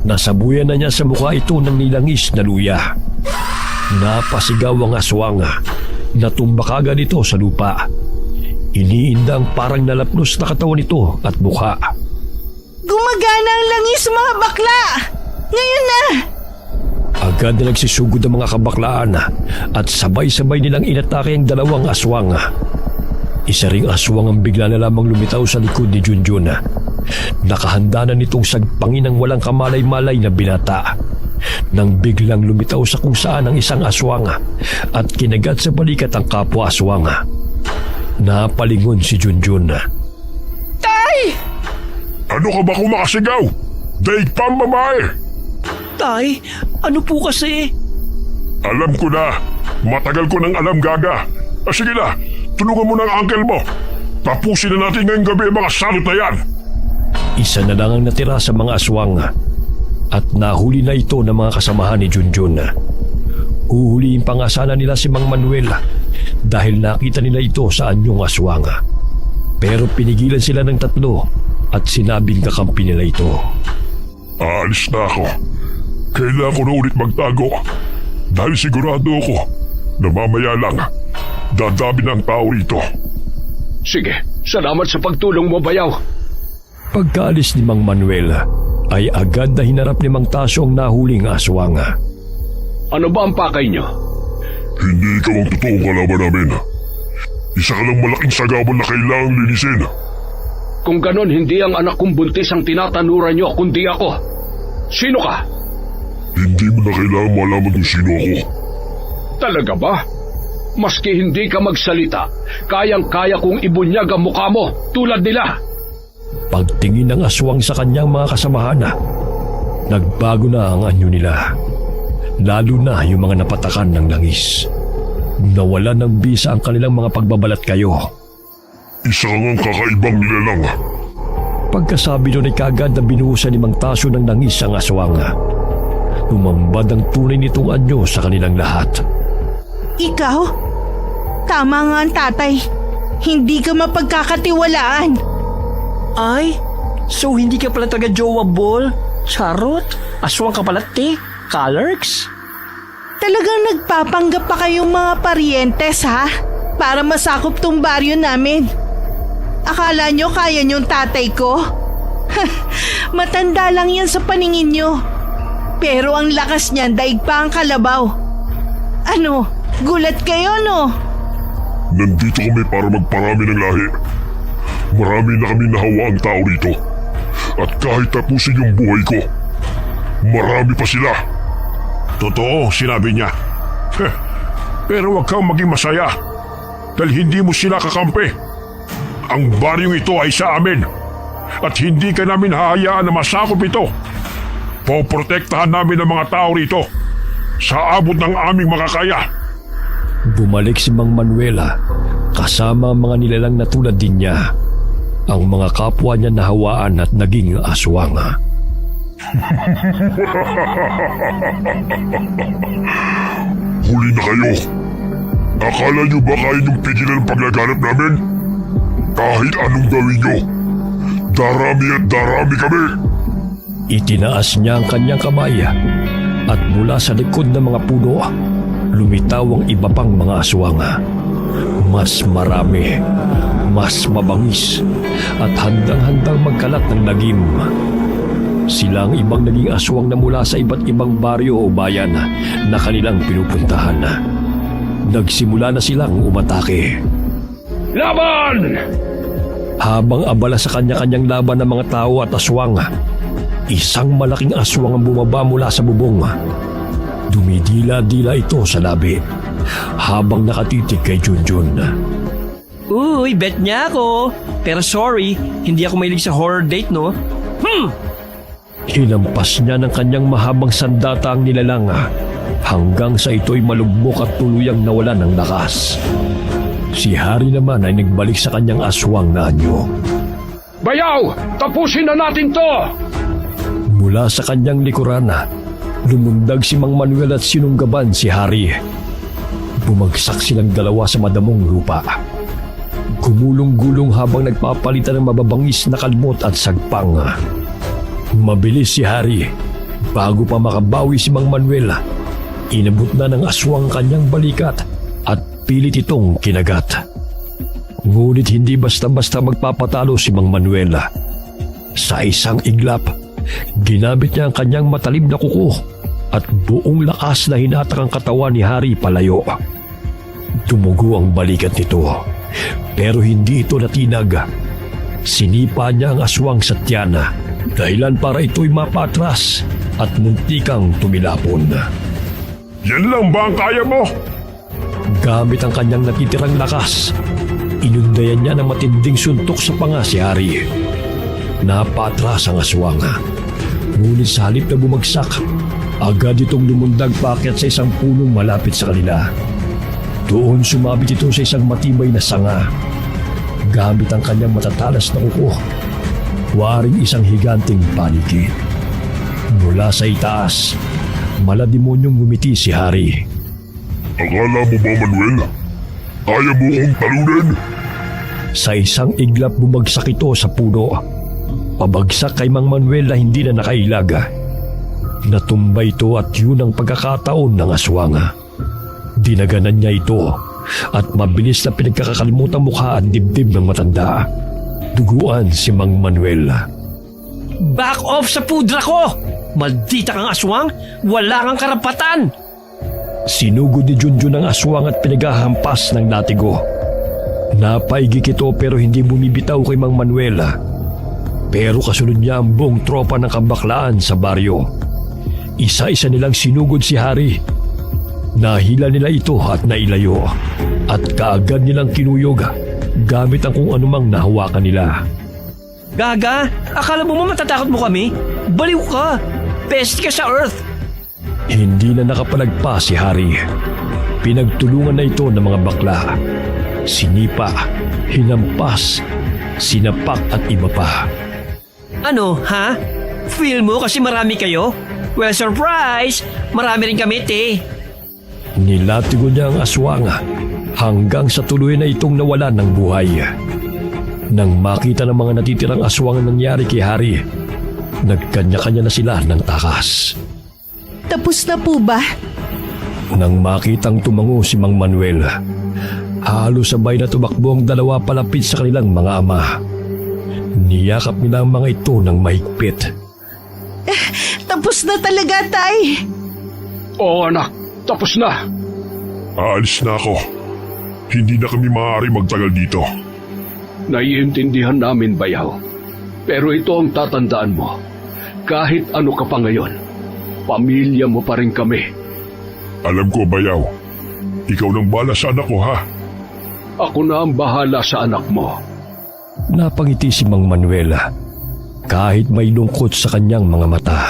nasabuyan na niya sa mukha ito ng nilangis na luya. Napasigaw ang aswang. Natumba kagad ito sa lupa. Iniinda ang parang nalapnos na katawan nito at mukha. Gumagana ang langis, mga bakla! Ngayon na! Agad na nagsusugod ang mga kabaklaan at sabay-sabay nilang inatake ang 2 aswang. Isa ring aswang ang bigla na lamang lumitaw sa likod ni Junjun. Nakahanda na nitong sagpangin ng walang kamalay-malay na binata. Nang biglang lumitaw sa kung saan ang isang aswang at kinagat sa balikat ang kapwa aswang. Napalingon si Junjun. Tay! Ano ka ba kumakasigaw? Daig pang babae! Tay, ano po kasi? Alam ko na. Matagal ko nang alam, Gaga. Sige na, tulungan mo ng uncle mo. Tapusin na natin ngayong gabi ang mga salot na yan. Isa na lang ang natira sa mga aswang at nahuli na ito ng mga kasamahan ni Junjun. Huhuliin pa nga sana nila si Mang Manuel dahil nakita nila ito sa anyong aswang. Pero pinigilan sila ng 3 at sinabing kakampi nila ito. Aalis na ako. Kailangan ko na ulit magtago dahil sigurado ako na mamaya lang dadami ng tao rito. Sige, salamat sa pagtulong mo, Bayaw. Pagkaalis ni Mang Manuel ay agad na hinarap ni Mang Tasyo ang nahuling aswang. Ano ba ang pakay niyo? Hindi ikaw ang totoong kalaban namin. Isa ka lang malaking sagabal na kailangang linisin. Kung ganon, hindi ang anak kong buntis ang tinatanuran niyo, kundi ako. Sino ka? Hindi mo na kailangan malaman kung sino ako. Talaga ba? Maski hindi ka magsalita, kayang-kaya kong ibunyag ang mukha mo tulad nila. Pagtingin ng aswang sa kanyang mga kasamahan, nagbago na ang anyo nila. Lalo na yung mga napatakan ng langis. Nawalan ng bisa ang kanilang mga pagbabalat kayo. Isa ang kakaibang nilalang. Pagkasabi doon ay kagad na binuhusan ni Mang Tasyo ng langis ang aswang. Tumambad ang tunay nitong anyo sa kanilang lahat. Ikaw? Tama nga ang tatay. Hindi ka mapagkakatiwalaan. Ay, so hindi ka pala taga-jowa ball? Charot? Aswang ka pala, te? Colors? Talagang nagpapanggap pa kayong mga parientes, ha? Para masakop tong baryo namin. Akala nyo kaya nyong tatay ko? Matanda lang yan sa paningin nyo. Pero ang lakas niyan daig pa ang kalabaw. Ano, gulat kayo, no? Nandito kami para magparami ng lahi. Marami na kami nahawa ang tao rito. At kahit tapusin yung buhay ko, marami pa sila. Totoo, sinabi niya. Pero huwag kang maging masaya dahil hindi mo sila kakampi. Ang baryong ito ay sa amin at hindi ka namin hahayaan na masakop ito. Poprotektahan namin ang mga tao rito sa abot ng aming makakaya. Bumalik si Mang Manuela kasama ang mga nilalang na tulad din niya. ang mga kapwa niya nahawaan at naging aswang. Huli na kayo. Akala nyo ba kaya niyong pigilan ang paglaganap namin? Kahit anong gawin nyo, darami at darami kami. Itinaas niya ang kanyang kamay at mula sa likod ng mga puno, lumitaw ang iba pang mga aswang. Mas marami, mas mabangis at handang-handang magkalat ng lagim. Sila ang ibang naging aswang na mula sa iba't ibang baryo o bayan na kanilang pinupuntahan. Nagsimula na silang umatake. Laban! Habang abala sa kanya-kanyang laban ng mga tao at aswang, isang malaking aswang ang bumaba mula sa bubong. Dumidila-dila ito sa labi habang nakatitig kay Junjun. Uy, bet niya ako. Pero sorry, hindi ako mahilig sa horror date, no? Hinampas niya ng kanyang mahabang sandata ang nilalang hanggang sa ito'y malugmok at tuluyang nawala ng lakas. Si Hari naman ay nagbalik sa kanyang aswang na anyo. Bayaw! Tapusin na natin to! Mula sa kanyang likuran, lumundag si Mang Manuel at sinunggaban si Hari. Bumagsak silang dalawa sa madamong lupa. Gumulong-gulong habang nagpapalitan ng mababangis na kalmot at sagpang. Mabilis si Hari. Bago pa makabawi si Mang Manuel, inabot na ng aswang kanyang balikat at pilit itong kinagat. Ngunit hindi basta-basta magpapatalo si Mang Manuel. Sa isang iglap, ginamit niya ang kanyang matalim na kuko at buong lakas na hinatak ang katawan ni Hari palayo. Tumugo ang balikat nito, pero hindi ito natinag. Sinipa niya ang aswang sa tiyan, dahilan para ito'y mapatras at muntikang tumilapon. Yan lang ba ang kaya mo? Gamit ang kanyang natitirang lakas, inundayan niya ng matinding suntok sa panga si Hari. Napatras ang aswang, ngunit sa halip na bumagsak, agad itong lumundag paakyat sa isang punong malapit sa kanila. Doon sumabit ito sa isang matibay na sanga. Gamit ang kanyang matatalas na kuko, waring isang higanting paniki. Mula sa itaas, malademonyong ngumiti si Hari. Akala mo ba, Manuel? Kaya mo kong talunin? Sa isang iglap bumagsak ito sa puno. Pabagsak kay Mang Manuel na hindi na nakailag. Natumba ito at yun ang pagkakataon ng aswang. Dinaganan niya ito at mabilis na pinagkakakalmutang mukha at dibdib ng matanda. Duguan si Mang Manuel. Back off sa pudra ko! Maldita kang aswang! Wala kang karapatan! Sinugod ni Junjun ang aswang at pinaghahampas ng latigo. Napaigik ito pero hindi bumibitaw kay Mang Manuel. Pero kasunod niya ang buong tropa ng kabaklaan sa baryo. Isa-isa nilang sinugod si Hari. Nahila nila ito at nailayo. At kaagad nilang kinuyog gamit ang kung anumang nahawakan nila. Gaga, akala mo matatakot mo kami? Baliw ka! Pest ka sa Earth! Hindi na nakapalagpa si Hari. Pinagtulungan na ito ng mga bakla. Sinipa, hinampas, sinapak at iba pa. Ano, ha? Feel mo kasi marami kayo? Well, surprise! Marami rin kami, te. Nilatigo niya ang aswang hanggang sa tuloy na itong nawala ng buhay. Nang makita ng mga natitirang aswang ang nangyari kay Hari, nagkanya-kanya na sila ng takas. Tapos na po ba? Nang makitang tumango si Mang Manuel, halos sabay na tumakbo ang dalawa palapit sa kanilang mga ama. Niyakap nila ang mga ito ng mahigpit. Tapos na talaga, Tay. Oo anak, tapos na. Aalis na ako. Hindi na kami maaari magtagal dito. Naiintindihan namin, Bayaw. Pero ito ang tatandaan mo. Kahit ano ka pa ngayon, pamilya mo pa rin kami. Alam ko, Bayaw. Ikaw nang bala sa anak ko, ha? Ako na ang bahala sa anak mo. Napangiti si Mang Manuel kahit may lungkot sa kanyang mga mata.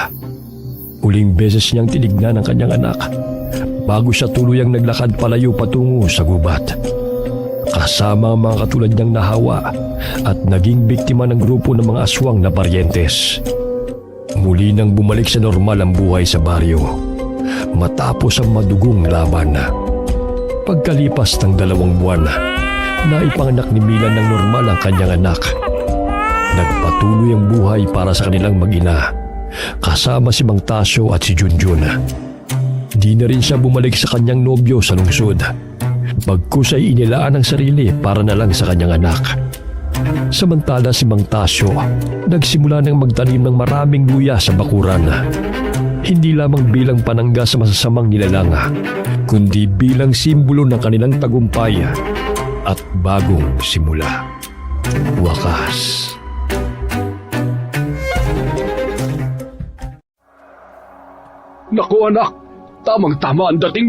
Uling beses niyang tinignan ang kanyang anak bago siya tuluyang naglakad palayo patungo sa gubat. Kasama ang mga katulad niyang nahawa at naging biktima ng grupo ng mga aswang na paryentes. Muli nang bumalik sa normal ang buhay sa baryo matapos ang madugong laban. Pagkalipas ng 2 buwan, naipanganak ni Mila ng normal ang kanyang anak. Nagpatuloy ang buhay para sa kanilang mag-ina, kasama si Mang Tasyo at si Junjun. Di na rin siya bumalik sa kanyang nobyo sa lungsod, bagkus ay inilaan ang sarili para na lang sa kanyang anak. Samantala si Mang Tasyo, nagsimula ng magtanim ng maraming luya sa bakuran. Hindi lamang bilang panangga sa masasamang nilalang, kundi bilang simbolo ng kanilang tagumpay at bagong simula. Wakas. Naku anak, tamang-tama ang dating mo.